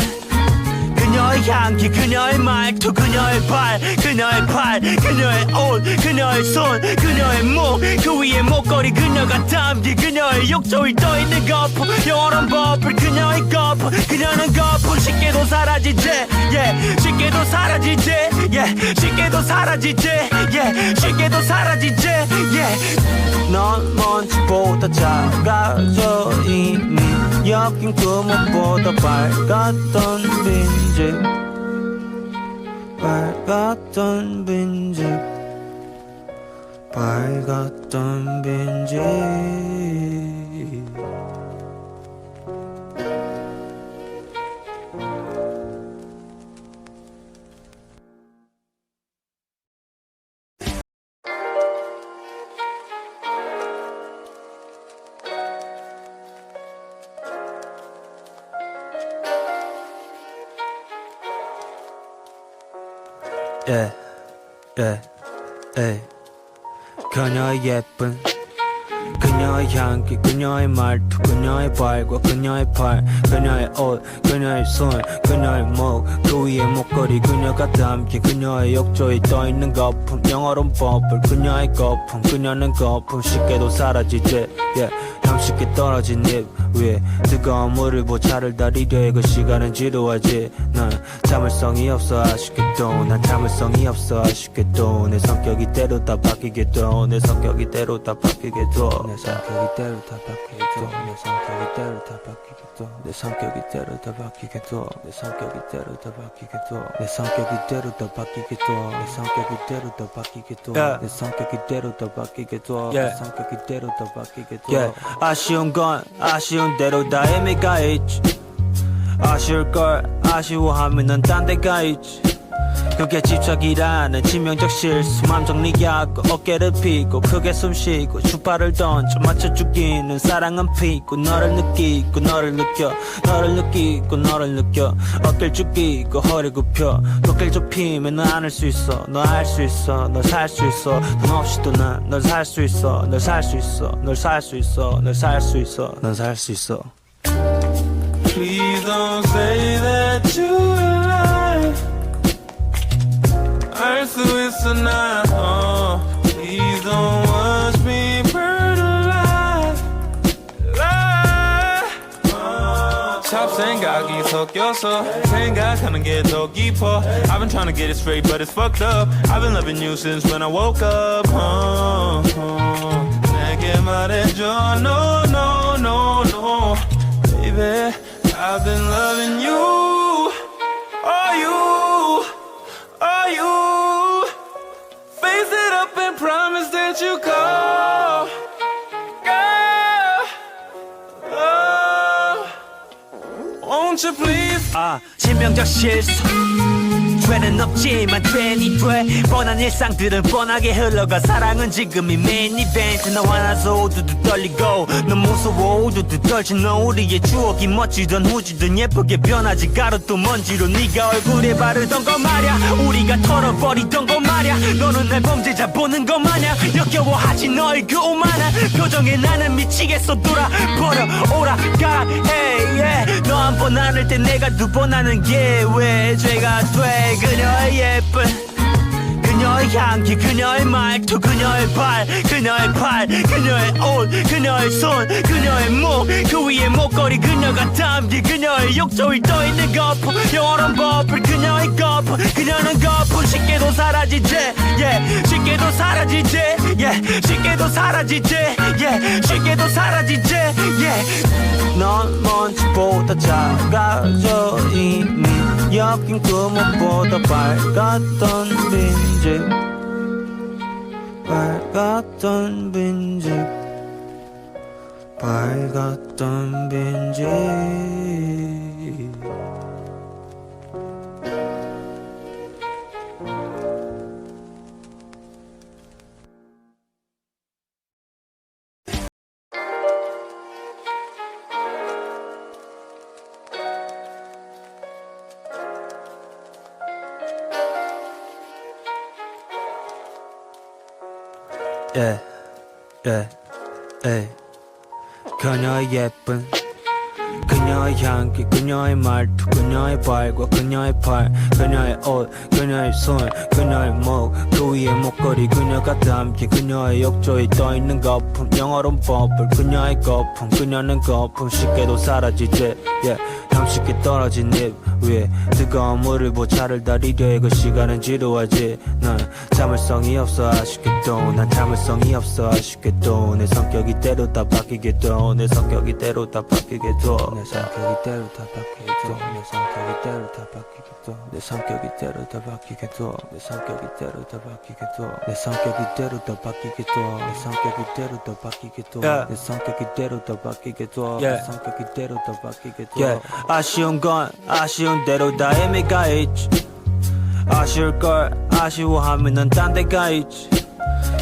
그녀의 향기 그녀의 말투 그녀의 발 그녀의 팔 그녀의 옷 그녀의 손 그녀의 목 그 위에 목걸이 그녀가 담긴 그녀의 욕조에 떠있는 거품 영원한 버블 그녀의 거품 그녀는 거품 쉽게도 사라지지 쉽게도 사라지지 쉽게도 사라지지 쉽게도 사라지지 넌 먼지보다 작아져 이미 여긴 구멍보다 밝았던 빈집 밝았던 빈집 밝았던 빈집 그녀의 예쁜 그녀의 향기 그녀의 말투 그녀의 발과 그녀의 팔 그녀의 옷 그녀의 손 그녀의 목 그 위에 목걸이 그녀가 담긴 그녀의 욕조에 떠있는 거품 영어로는 버블 그녀의 거품 그녀는 거품 쉽게도 사라지지 쉽게 떨어진 잎 위에 뜨거운 물을 보차를 다리려 그 시간은 지루하지 난 참을성이 없어 아쉽게도 난 참을성이 없어 아쉽게도 내 성격이 때로 다 바뀌게도 내 성격이 때로 다 바뀌게도 내 성격이 때로 다 바뀌게도 내 성격이 때로 다 바뀌게도 내 성격이 때로 다 바뀌게도 내 성격이 때로 다 바뀌게도 내 성격이 때로 다 바뀌게도 내 성격이 때로 다 바뀌게도 내 성격이 때로 다 바뀌게도 내 성격이 때로 다 바뀌게도 아쉬운 건 아쉬운 대로 다 의미가 있지 아쉬울 걸 아쉬워하면 넌 딴 데가 있지 그게 집착이라는 치명적 실수 맘 정리하고 어깨를 펴고 크게 숨쉬고 주파를 던져 맞춰 죽이는 사랑은 피고 너를 느끼고 너를 느껴 너를 느끼고 너를 느껴 어깨를 죽이고 허리 굽혀 어깨를 좁히면 너 안을 수 있어 너 알 수 있어 널 살 수 있어 돈 없이도 난 널 살 수 있어 널 살 수 있어 널 살 수 있어 널 살 수 있어 널 살 수 있어 Please don't say that you're alive. 알 수 있어 나 Please don't watch me burn alive. 잡생각이 섞여서 생각하는 게 더 깊어 I've been trying to get it straight but it's fucked up I've been loving you since when I woke up 내게 말해줘 no no no no Baby I've been loving you Are you Are you Face it up and promise that you call Girl Won't you please 치명적 실수 죄는 없지만 괜히 돼 뻔한 일상들은 뻔하게 흘러가 사랑은 지금이 메인 이벤트 너 화나서 우두두 떨리고 너 무서워 우두두 떨친 너 우리의 추억이 멋지던 후지던 예쁘게 변하지 가루도 먼지로 네가 얼굴에 바르던 거 말야 우리가 털어버리던 거 말야 너는 날 범죄자 보는 거 마냥 역겨워하지 너의 그 오만한 표정에 나는 미치겠어 돌아버려 오라 가 hey yeah 너 한 번 안을 때 내가 두 번 하는 게 왜 죄가 돼 그녀의 예쁜 그녀의 향기 그녀의 말투 그녀의 발 그녀의 팔 그녀의 옷 그녀의 손 그녀의 목 그 위에 목걸이 그녀가 담긴 그녀의 욕조에 떠있는 거품 영원한 버블 그녀의 거품 그녀는 거품 쉽게도 사라지지 yeah 쉽게도 사라지지 yeah 쉽게도 사라지지 yeah 쉽게도 사라지지 yeah 넌 먼지보다 작아져 이미 엮인 구멍보다 밝았던 빈집 밝았던 빈집 밝았던 빈집 yeah, yeah, yeah. 그녀의 예쁜 그녀의 향기 그녀의 말투 그녀의 발과 그녀의 팔 그녀의 옷 그녀의 손 그녀의 목 그 위에 목걸이 그녀가 담긴 그녀의 욕조에 떠있는 거품 영어로는 버블 그녀의 거품 그녀는 거품 쉽게도 사라지지 yeah. 쉽게 떨어진 잎 위에 뜨거운 물을 보차를 다리려 해 그 시간은 지루하지 난 참을성이 없어 아쉽게도 난 참을성이 없어 아쉽게도 내 성격이 때로 다 바뀌게도 내 성격이 때로 다 바뀌게도 내 성격이 때로 다 바뀌게도 내 성격이 때로 다 바뀌게도 내 성격이 때로 다 바뀌게도 내 성격이 때로 다 바뀌게도 내 성격이 때로 다 바뀌게도 내 성격이 때로 다 바뀌게도 내 성격이 때로 다 바뀌게도 내 성격이 때로 다 바뀌게도 아쉬운 건 아쉬운 대로 다 의미가 있지 아쉬울 걸 아쉬워하면 넌 딴 데가 있지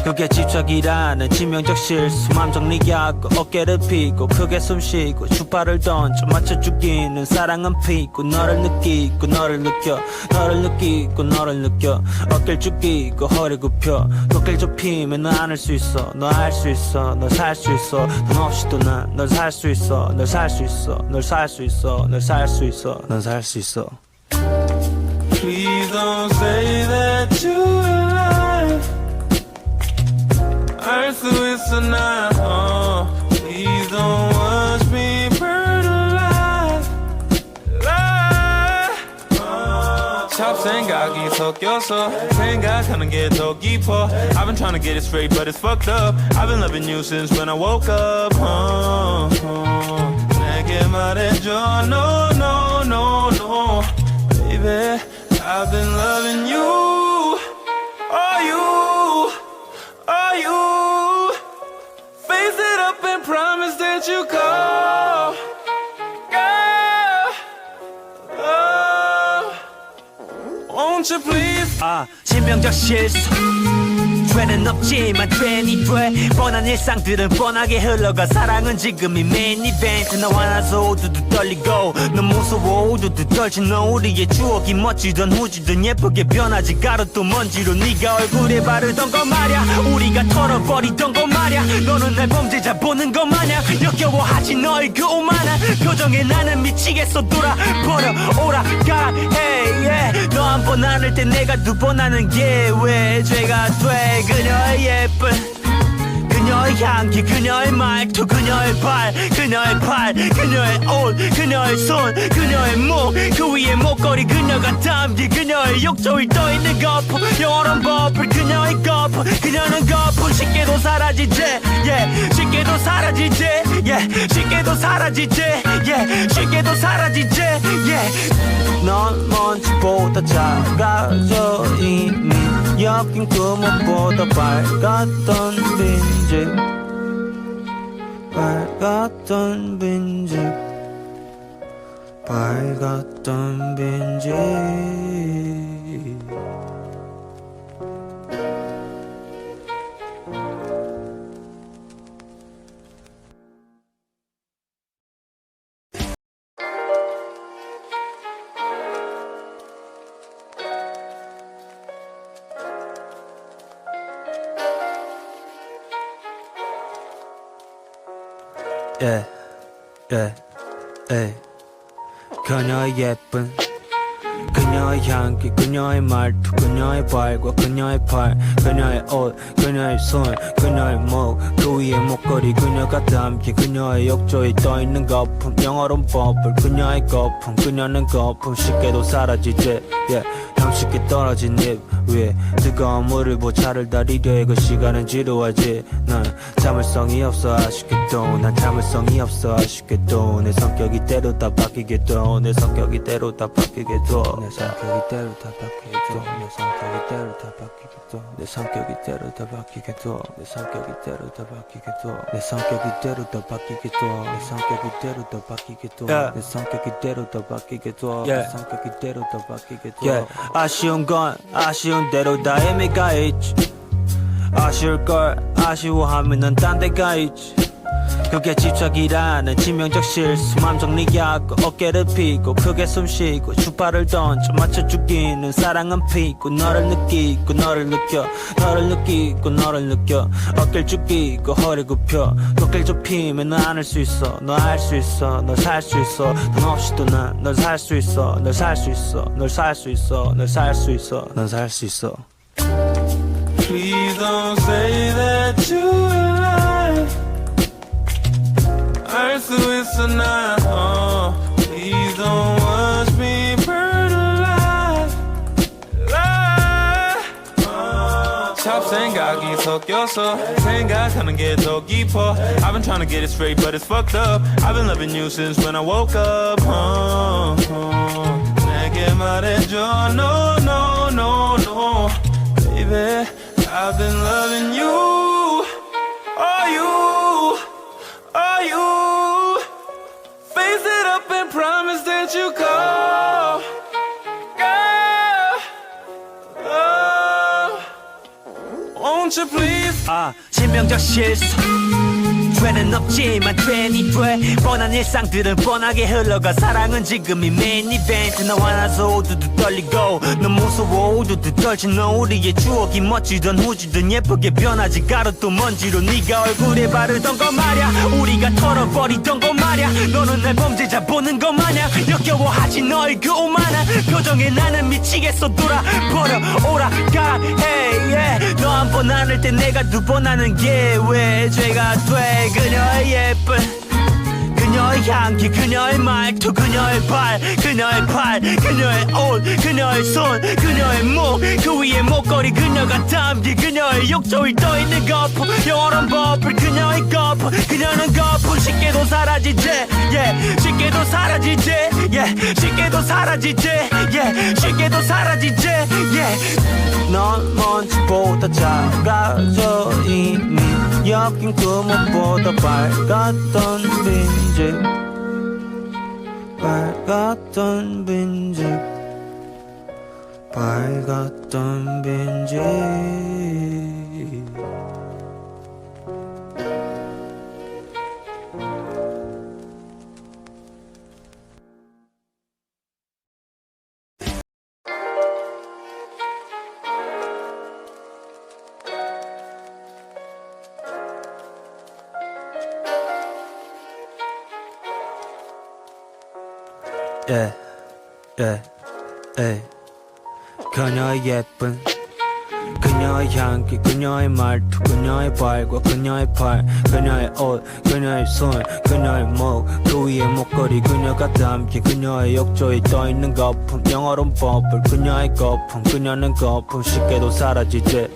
그게 집착이라는 치명적 실수 맘 정리하고 어깨를 펴고 크게 숨쉬고 주파를 던져 맞춰 죽이는 사랑은 피고 너를 느끼고 너를 느껴 너를 느끼고 너를 느껴 어깨를 죽이고 허리 굽혀 어깨를 좁히면 너 안을 수 있어 너 알 수 있어 널 살 수 있어 돈 없이도 난 널 살 수 있어 널 살 수 있어 널 살 수 있어 널 살 수 있어 널 살 수 있어 Please don't say that you're alive 알 수 있어 나 Please don't watch me burn alive 잡생각이 섞여서 생각하는 게 더 깊어 I've been trying to get it straight but it's fucked up I've been loving you since when I woke up 내게 말해줘 no no no no Baby I've been loving you Are you Are you Face it up and promise that you call Girl Won't you please? 치명적 실수 죄는 없지만 괜히 돼 뻔한 일상들은 뻔하게 흘러가 사랑은 지금이 메인 이벤트 너와 나서 우두두 떨리고 넌 무서워 우두두 떨친 너 우리의 추억이 멋지던 후지던 예쁘게 변하지 가루도 먼지로 네가 얼굴에 바르던 거 말야 우리가 털어버리던 거 말야 너는 날 범죄자 보는 것 마냥 역겨워하지 너의 그 오만한 표정에 나는 미치겠어 돌아버려 오라 가라 hey yeah 너 한 번 안을 때 내가 두 번 하는 게 왜 죄가 돼 그녀의 예쁜 그녀의 향기 그녀의 말투 그녀의 팔 그녀의 옷 그녀의 손 그녀의 목 그 위에 목걸이 그녀가 담긴 그녀의 욕조에 떠있는 거품 영원한 버블 그녀의 거품 그녀는 거품 쉽게도 사라지지 yeah 쉽게도 사라지지 yeah 쉽게도 사라지지 yeah 쉽게도 사라지지 yeah 넌 먼지보다 작아져 이미 엮인 구멍보다 밝았던 빈집 밝았던 빈집 밝았던 빈집 그녀의 예쁜 그녀의 향기 그녀의 말투 그녀의 발과 그녀의 팔 그녀의 옷 그녀의 손 그녀의 목 그 위에 목걸이 그녀가 담긴 그녀의 욕조에 떠있는 거품 영어로는 버블 그녀의 거품 그녀는 거품 쉽게도 사라지지 yeah. 쉽게 떨어진 잎 위에 뜨거운 물을 보차를 다리려 그 시간은 지루하지 난 참을성이 없어 아쉽게도 난 참을성이 없어 아쉽게도 내 성격이 때로 다 바뀌게도 내 성격이 때로 다 바뀌게도 내 성격이 때로 다 바뀌게도 내 성격이 때로 다 바뀌게도 내 성격이 때로 다 바뀌게도 내 성격이 때로 다 바뀌게도 내 성격이 때로 다 바뀌게도 내 성격이 때로 다 바뀌게도 내 성격이 때로 다 바뀌게도 내 성격이 때로 다 바뀌게도 아쉬운 건 아쉬운 대로 다 의미가 있지 아쉬울 걸 아쉬워하면 넌 딴 데 가 있지 그게 집착이라는 치명적 실수 맘 정리하고 어깨를 펴고 크게 숨쉬고 주파를 던져 맞춰 죽이는 사랑은 피고 너를 느끼고 너를 느껴 너를 느끼고 너를 느껴 어깨를 죽이고 허리 굽혀 어깨를 좁히면 너 안을 수 있어 너 알 수 있어 널 살 수 있어 돈 없이도 난 널 살 수 있어 널 살 수 있어 널 살 수 있어 널 살 수 있어 넌 살 수 있어 Please don't say that you lie 알 수 있어 난 Please don't watch me burn alive 잡생각이 섞여서 생각하는 게 더 깊어 I've been trying to get it straight but it's fucked up I've been loving you since when I woke up 내게 말해줘 no no no no Baby I've been loving you Are you Are you Face it up and promise that you call Girl oh. Won't you please 치명적 실수 죄는 없지만 괜히 돼 뻔한 일상들은 뻔하게 흘러가 사랑은 지금이 메인 이벤트 너와 나서 우두두 떨리고 넌 무서워 우두두 떨친 너 우리의 추억이 멋지던 후지던 예쁘게 변하지 가루도 먼지로 네가 얼굴에 바르던 거 말야 우리가 털어버리던 거 말야 너는 날 범죄자 보는 것 마냥 역겨워하지 너의 그 오만한 표정에 나는 미치겠어 돌아버려 오라 가라 hey yeah 너 한 번 안을 때 내가 두 번 하는 게 왜 죄가 돼 그녀의 예쁜 그녀의 향기 그녀의 말투 그녀의 팔 그녀의 옷 그녀의 손 그녀의 목 그 위에 목걸이 그녀가 담긴 그녀의 욕조에 떠있는 거품 영원한 버블 그녀의 거품 그녀는 거품 쉽게도 사라지지 yeah 쉽게도 사라지지 yeah 쉽게도 사라지지 yeah 쉽게도 사라지지 yeah 넌 먼지보다 작아져 이미 엮인 구멍보다 밝았던 빈집 밝았던 빈집 밝았던 빈집 그녀의 예쁜 그녀의 향기 그녀의 말투 그녀의 발과 그녀의 팔 그녀의 옷 그녀의 손 그녀의 목 그 위에 목걸이 그녀가 담긴 그녀의 욕조에 떠있는 거품 영어로는 버블 그녀의 거품 그녀는 거품 쉽게도 사라지지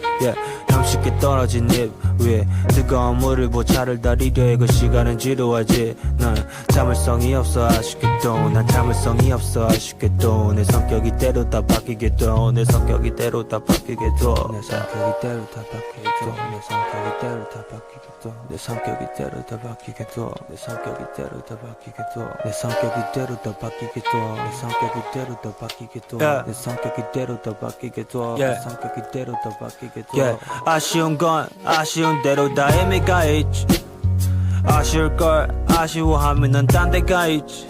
쉽게 떨어진 잎 위에 뜨거운 물을 보차를 다리려 그 시간은 지루하지 난 참을성이 없어 아쉽게도 난 참을성이 없어 아쉽게도 내 성격이 때로 다 바뀌게도 내 성격이 때로 다 바뀌게도 내 성격이 때로 다 바뀌게도 내 성격이 때로 다 바뀌게도 내 성격이 때로 다 바뀌게도 내 성격이 때로 다 바뀌게도 내 성격이 때로 다 바뀌게도 내 성격이 때로 다 바뀌게도 내 성격이 때로 다 바뀌게도 내 성격이 때로 다 바뀌게도 아쉬운 건 아쉬운 대로 다 의미가 있지 아쉬울 걸 아쉬워하면 넌 딴 데가 있지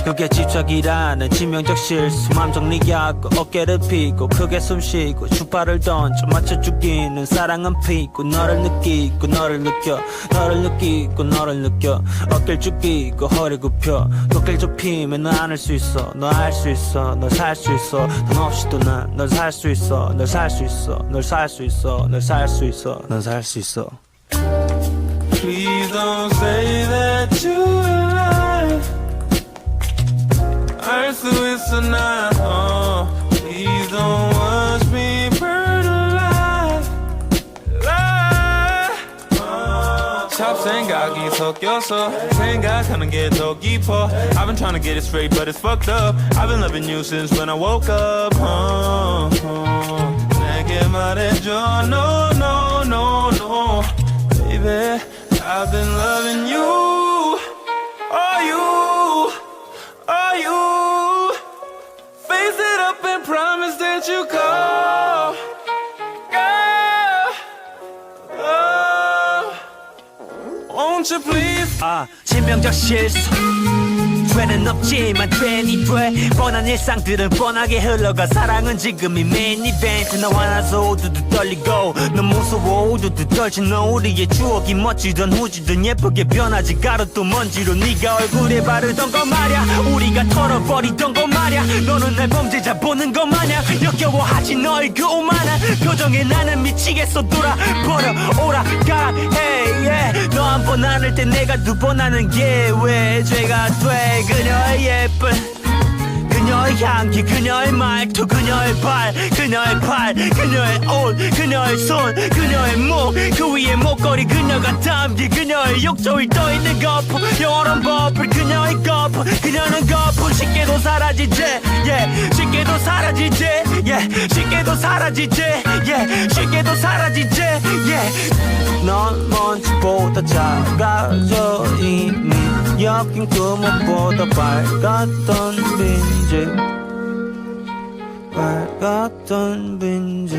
그게 집착이라는 치명적 실수 맘 정리하고 어깨를 펴고 크게 숨쉬고 주파를 던져 맞춰 죽이는 사랑은 피고 너를 느끼고 너를 느껴 너를 느끼고 너를 느껴 어깨를 죽이고 허리 굽혀 어깨를 좁히면 너 안을 수 있어 너 알 수 있어 널 살 수 있어 돈 없이도 난 널 살 수 있어 널 살 수 있어 널 살 수 있어 널 살 수 있어 널 살 수 있어 Please don't say that you're alive 알 수 있어 난 Please don't watch me burn alive 잡생각이 섞여서 생각하는 게 더 깊어 I've been trying to get it straight but it's fucked up I've been loving you since when I woke up 내게 말해줘 no no no no Baby I've been loving you Are you Are you Face it up and promise that you call Girl Won't you please 치명적 실수 죄는 없지만 괜히 돼 뻔한 일상들은 뻔하게 흘러가 사랑은 지금이 메인 이벤트 너와 나서 우두두 떨리고 넌 무서워 우두두 떨친 너 우리의 추억이 멋지던 후지던 예쁘게 변하지 가루도 먼지로 네가 얼굴에 바르던 거 말야 우리가 털어버리던 거 말야 너는 날 범죄자 보는 거 마냥 역겨워하지 너의 그 오만한 표정에 나는 미치겠어 돌아버려 오라가 hey yeah 너 한 번 안을 때 내가 두 번 하는 게 왜 죄가 돼 그녀의 예쁜 그녀의 향기 그녀의 말투 그녀의 발 그녀의 팔 그녀의 옷 그녀의 손 그녀의 목 그 위에 목걸이 그녀가 담긴 그녀의 욕조에 떠있는 거품 영원한 버블 그녀의 거품 그녀는 거품 쉽게도 사라지지 yeah 쉽게도 사라지지 yeah 쉽게도 사라지지 yeah 쉽게도 사라지지 yeah 넌 먼지보다 작아져 이미 엮인 구멍보다 밝았던 빈집 밝았던 빈집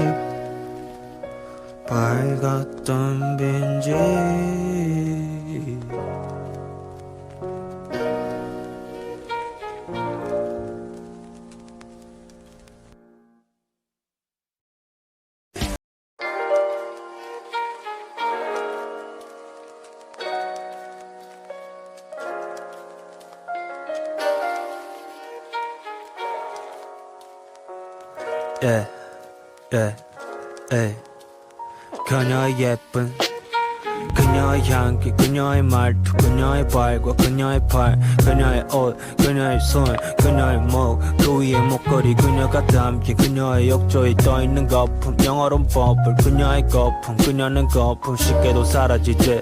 밝았던 빈집 그녀의 예쁜 그녀의 향기 그녀의 말투 그녀의 발과 그녀의 팔 그녀의 옷 그녀의 손 그녀의 목 그 위에 목걸이 그녀가 담긴 그녀의 욕조에 떠있는 거품 영어로는 버블 그녀의 거품 그녀는 거품 쉽게도 사라지지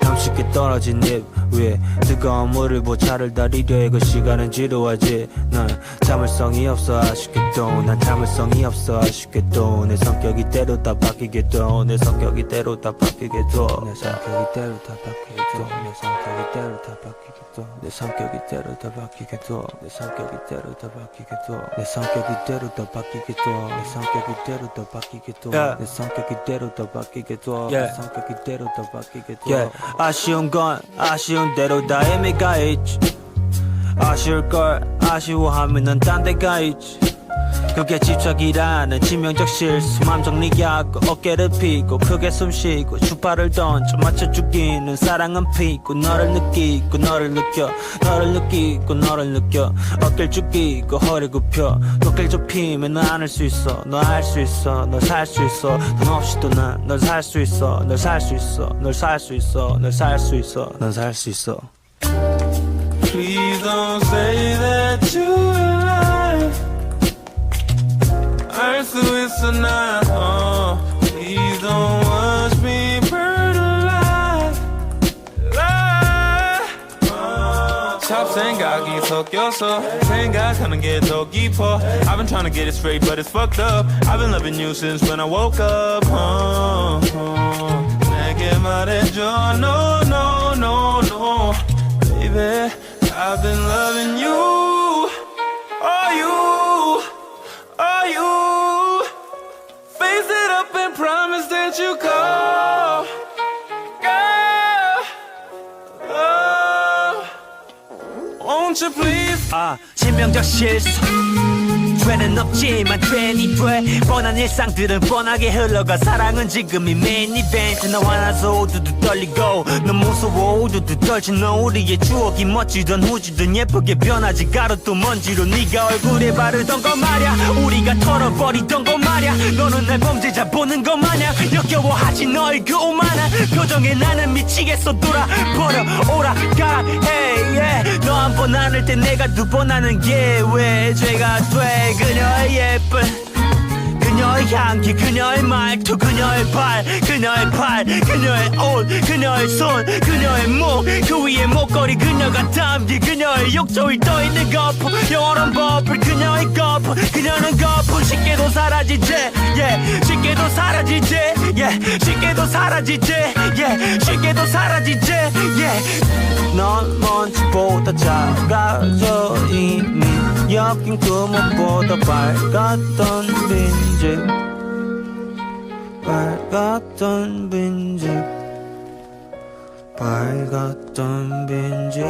형식게 떨어진 입 위에 뜨거운 물을 보차를 다리려 그 시간은 지루하지 난 참을성이 없어 아쉽게도 난 참을성이 없어 아쉽게도 내 성격이 때로 다 바뀌게도 내 성격이 때로 다 바뀌게도 내 성격이 때로 다 바뀌게도 내 성격이 때로 다 바뀌게도 내 성격이 때로 다 바뀌게도 내 성격이 때로 다 바뀌게도 내 성격이 때로 다 바뀌게도 내 성격이 때로 다 바뀌게도 내 성격이 때로 다 바뀌게도 내 성격이 때로 다 바뀌게도 아쉬운 건 아쉬운 대로 다 의미가 있지 아쉬울 걸 아쉬워하면은 딴 데가 있지 그게 집착이라는 치명적 실수 맘 정리하고 어깨를 펴고 크게 숨쉬고 주파를 던져 맞춰 죽이는 사랑은 피고 너를 느끼고 너를 느껴 너를 느끼고 너를 느껴 어깨를 죽이고 허리 굽혀 어깨를 좁히면 안을 수 있어 너 알 수 있어 널 살 수 있어 돈 없이도 난 널 살 수 있어 널 살 수 있어 널 살 수 있어 널 살 수 있어 널 살 수 있어 Please don't say that you're alive. 알 수 있어 난 Please don't watch me burn alive. 잡생각이 섞여서 생각하는 게 더 깊어 I've been trying to get it straight but it's fucked up I've been loving you since when I woke up 내게 말해줘 no no no no Baby I've been loving you Are you Face it up and promise that you call Girl Won't you please 치명적 실수 죄는 없지만 괜히 돼 뻔한 일상들은 뻔하게 흘러가 사랑은 지금이 메인 이벤트 너와 나서 우두두 떨리고 넌 무서워 우두두 떨친 너 우리의 추억이 멋지던 후지던 예쁘게 변하지 가루도 먼지로 네가 얼굴에 바르던 거 말야 우리가 털어버리던 거 말야 너는 날 범죄자 보는 것 마냥 역겨워하지 너의 그 오만한 표정에 나는 미치겠어 돌아버려 오라 가라 hey yeah 너 한 번 안을 때 내가 두 번 하는 게 왜 죄가 돼 그녀의 예쁜 그녀의 향기 그녀의 말투 그녀의 팔 그녀의 옷 그녀의 손 그녀의 목 그 위에 목걸이 그녀가 담긴 그녀의 욕조에 떠있는 거품 영원한 버블 그녀의 거품 그녀는 거품 쉽게도 사라지지 yeah 쉽게도 사라지지 yeah 쉽게도 사라지지 yeah 쉽게도 사라지지 yeah 넌 먼지보다 작아져 이미 엮인 그 무엇보다 밝았던 빈집 밝았던 빈집 밝았던 빈집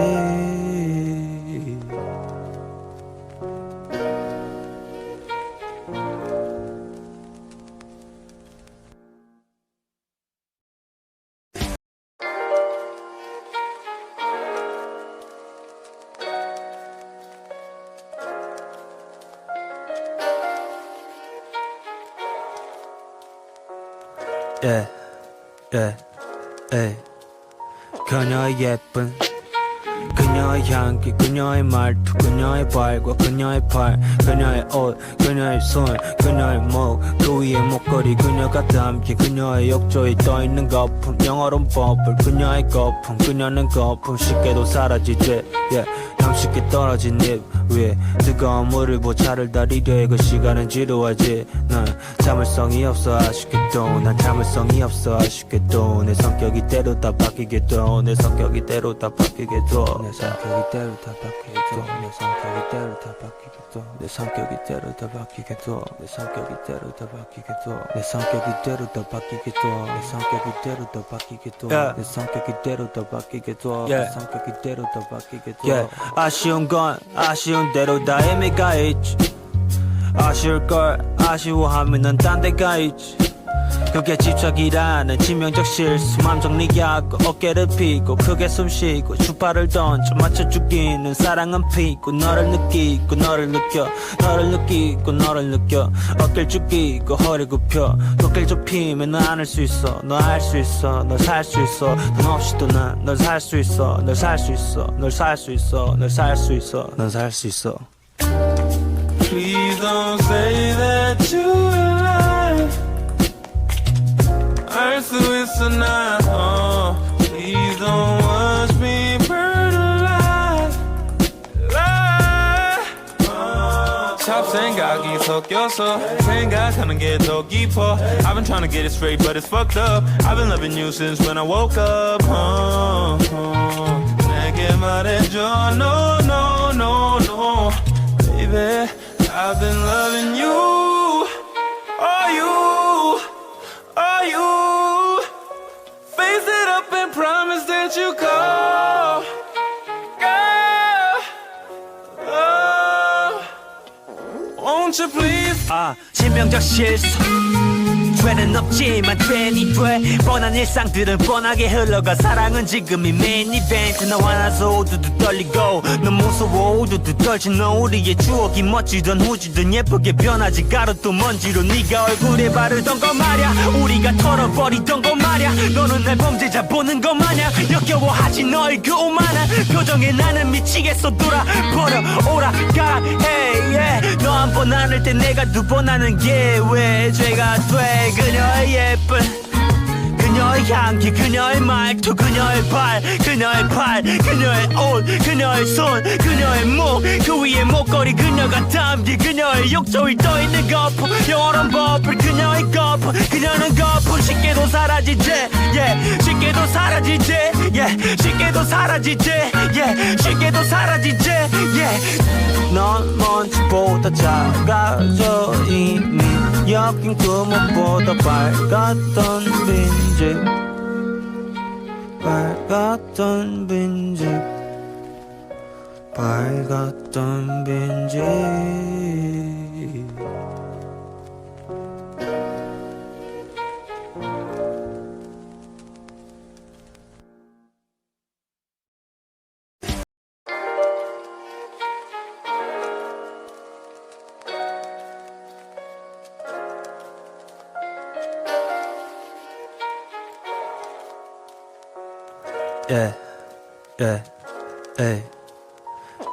그녀의 예쁜 그녀의 향기 그녀의 말투 그녀의 발과 그녀의 팔 그녀의 옷 그녀의 손 그녀의 목 그 위에 목걸이 그녀가 담긴 그녀의 욕조에 떠있는 거품 영어로는 버블 그녀의 거품 그녀는 거품 쉽게도 사라지지 yeah. 형식게 떨어진 입 위에 뜨거운 물을 보차를 다리려 그 시간은 지루하지 난 참을성이 없어 아쉽게도 난 참을성이 없어 아쉽게도 내 성격이 때로 다 바뀌게도 내 성격이 때로 다 바뀌게도 내 성격이 때로 다 바뀌게도 내 성격이 때로 다 바뀌게도 내 성격이 때로 다 바뀌게도 내 성격이 때로 다 바뀌게도 내 성격이 때로 다 바뀌게도 내 성격이 때로 다 바뀌게도 내 성격이 때로 다 바뀌게도 내 성격이 때로 다 바뀌게도 아쉬운 건 아쉬운 대로 다 의미가 있지 아쉬울 걸 아쉬워하면은 딴 데가 있지 그게 집착이라는 치명적 실수 맘 정리하고 어깨를 펴고 크게 숨쉬고 주파를 던져 맞춰 죽이는 사랑은 피고 너를 느끼고 너를 느껴 너를 느끼고 너를 느껴 어깨를 죽이고 허리 굽혀 어깨를 좁히면 안을 수 있어 너 알 수 있어 널 살 수 있어 돈 없이도 난 널 살 수 있어 널 살 수 있어 널 살 수 있어 널 살 수 있어 널 살 수 있어 Please don't say that you're alive 알 수 있어 난 Please don't 섞여서 생각하는 게 더 깊어 I've been trying to get it straight but it's fucked up I've been loving you since when I woke up 내게 말해줘 no no no no Baby I've been loving you Are you Are you Face it up and promise that you call Girl Won't you please 치명적 실수 죄는 없지만 괜히 돼 뻔한 일상들은 뻔하게 흘러가 사랑은 지금이 메인 이벤트 너와 나서 우두두 떨리고 넌 무서워 우두두 떨친 너 우리의 추억이 멋지던 후지던 예쁘게 변하지 가루도 먼지로 네가 얼굴에 바르던 거 말야 우리가 털어버리던 거 말야 너는 날 범죄자 보는 거 마냥 역겨워하지 너의 그 오만한 표정에 나는 미치겠어 돌아버려 오라 가라 hey yeah 너 한 번 안을 때 내가 두 번 하는 게 왜 죄가 돼 그녀의 예쁜 그녀의 향기 그녀의 말투 그녀의 팔 그녀의 옷 그녀의 손 그녀의 목 그 위에 목걸이 그녀가 담긴 그녀의 욕조에 떠있는 거품 영원한 버블 그녀의 거품 그녀는 거품 쉽게도 사라지지 yeah 쉽게도 사라지지 yeah 쉽게도 사라지지 yeah 쉽게도 사라지지 yeah 넌 먼지보다 작아져 이미 여긴 그 무엇보다 밝았던 빈집 밝았던 빈집 밝았던 빈집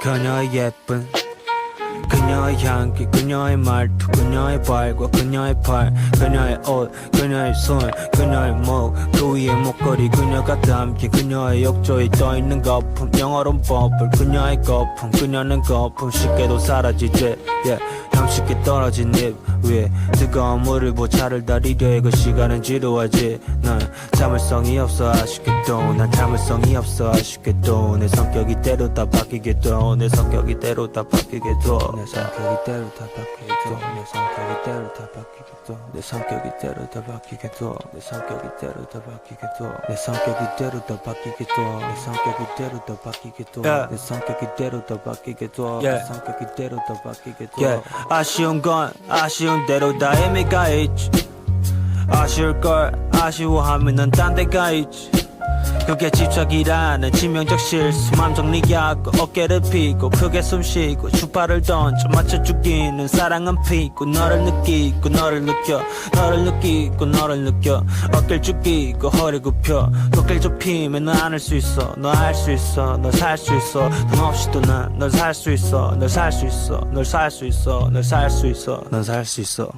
그녀의 예쁜 그녀의 향기 그녀의 말투 그녀의 발과 그녀의 팔 그녀의 옷 그녀의 손 그녀의 목 그 위에 목걸이 그녀가 담긴 그녀의 욕조에 떠있는 거품 영어로는 버블 그녀의 거품 그녀는 거품 쉽게도 사라지지 yeah. 쉽게 떨어진 잎 위에 뜨거운 물을 보차를 다리려 그 시간은 지루하지 난 참을성이 없어 아쉽게도 난 참을성이 없어 아쉽게도 내 성격이 때로 다 바뀌게도 내 성격이 때로 다 바뀌게도 내 성격이 때로 다 바뀌게도 내 성격이 때로 다 바뀌게도 내 성격이 때로 다 바뀌게도 내 성격이 때로 다 바뀌게도 내 성격이 때로 다 바뀌게도 내 성격이 때로 다 바뀌게도 내 성격이 때로 다 바뀌게도 내 성격이 때로 다 바뀌게도 아쉬운 건 아쉬운 대로 다 의미가 있지 아쉬울 걸 아쉬워하면 넌 딴 데가 있지 그게 집착이라는 치명적 실수 맘 정리하고 어깨를 펴고 크게 숨쉬고 주파를 던져 맞춰 죽이는 사랑은 피고 너를 느끼고 너를 느껴 너를 느끼고 너를 느껴 어깨를 죽이고 허리 굽혀 어깨를 좁히면 너 안을 수 있어 너 알 수 있어 너 살 수 있어 돈 없이도 난 널 살 수 있어 널 살 수 있어 널 살 수 있어 널 살 수 있어 널 살 수 있어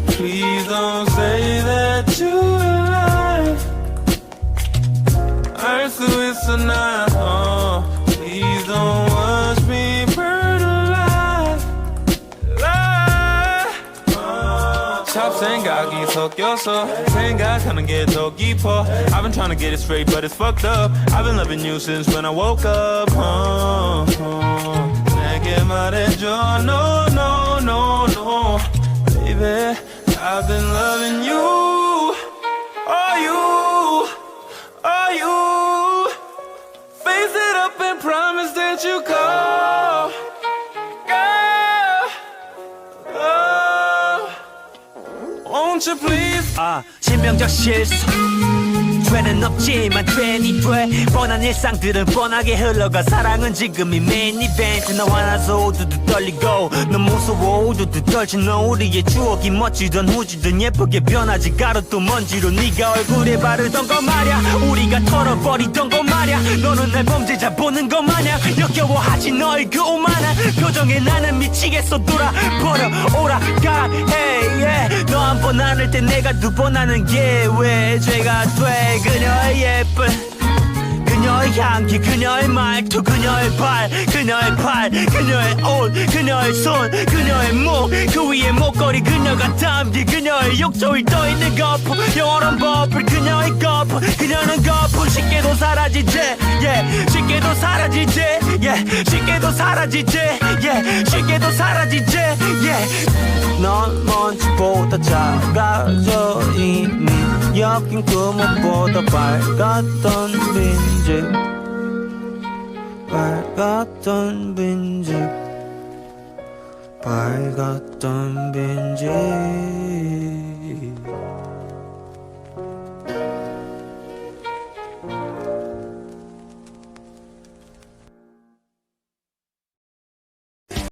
Please don't say that you lie 알 수 있어 나 Please don't watch me burn alive 잡생각이 섞여서 생각하는 게 더 깊어 I've been trying to get it straight but it's fucked up I've been loving you since when I woke up 내게 말해줘 no no no no Baby I've been loving you Are you Are you Face it up and promise that you call Girl Won't you please 신병적 실수 죄는 없지만 괜히 돼 뻔한 일상들은 뻔하게 흘러가 사랑은 지금이 메인 이벤트 너와 나서 우두두 떨리고 넌 무서워 우두두 떨친 너 우리의 추억이 멋지던 후지던 예쁘게 변하지 가루도 먼지로 네가 얼굴에 바르던 거 말야 우리가 털어버리던 거 말야 너는 날 범죄자 보는 거 마냥 역겨워하지 너의 그 오만한 표정에 나는 미치겠어 돌아버려 오라 가라 hey yeah 너 한 번 안을 때 내가 두 번 하는 게 왜 죄가 돼 그녀의 예쁜 그녀의 향기 그녀의 말투 그녀의 발 그녀의 팔 그녀의 옷 그녀의 손 그녀의 목 그 위에 목걸이 그녀가 담긴 그녀의 욕조에 떠있는 거품 영원한 버블 그녀의 거품 그녀는 거품 쉽게도 사라지지 yeah. 쉽게도 사라지지 yeah. 쉽게도 사라지지 yeah. 쉽게도 사라지지 yeah. 넌 먼지보다 작아져 이미 여긴 그 무엇보다 밝았던 빈집 밝았던 빈집 밝았던 빈집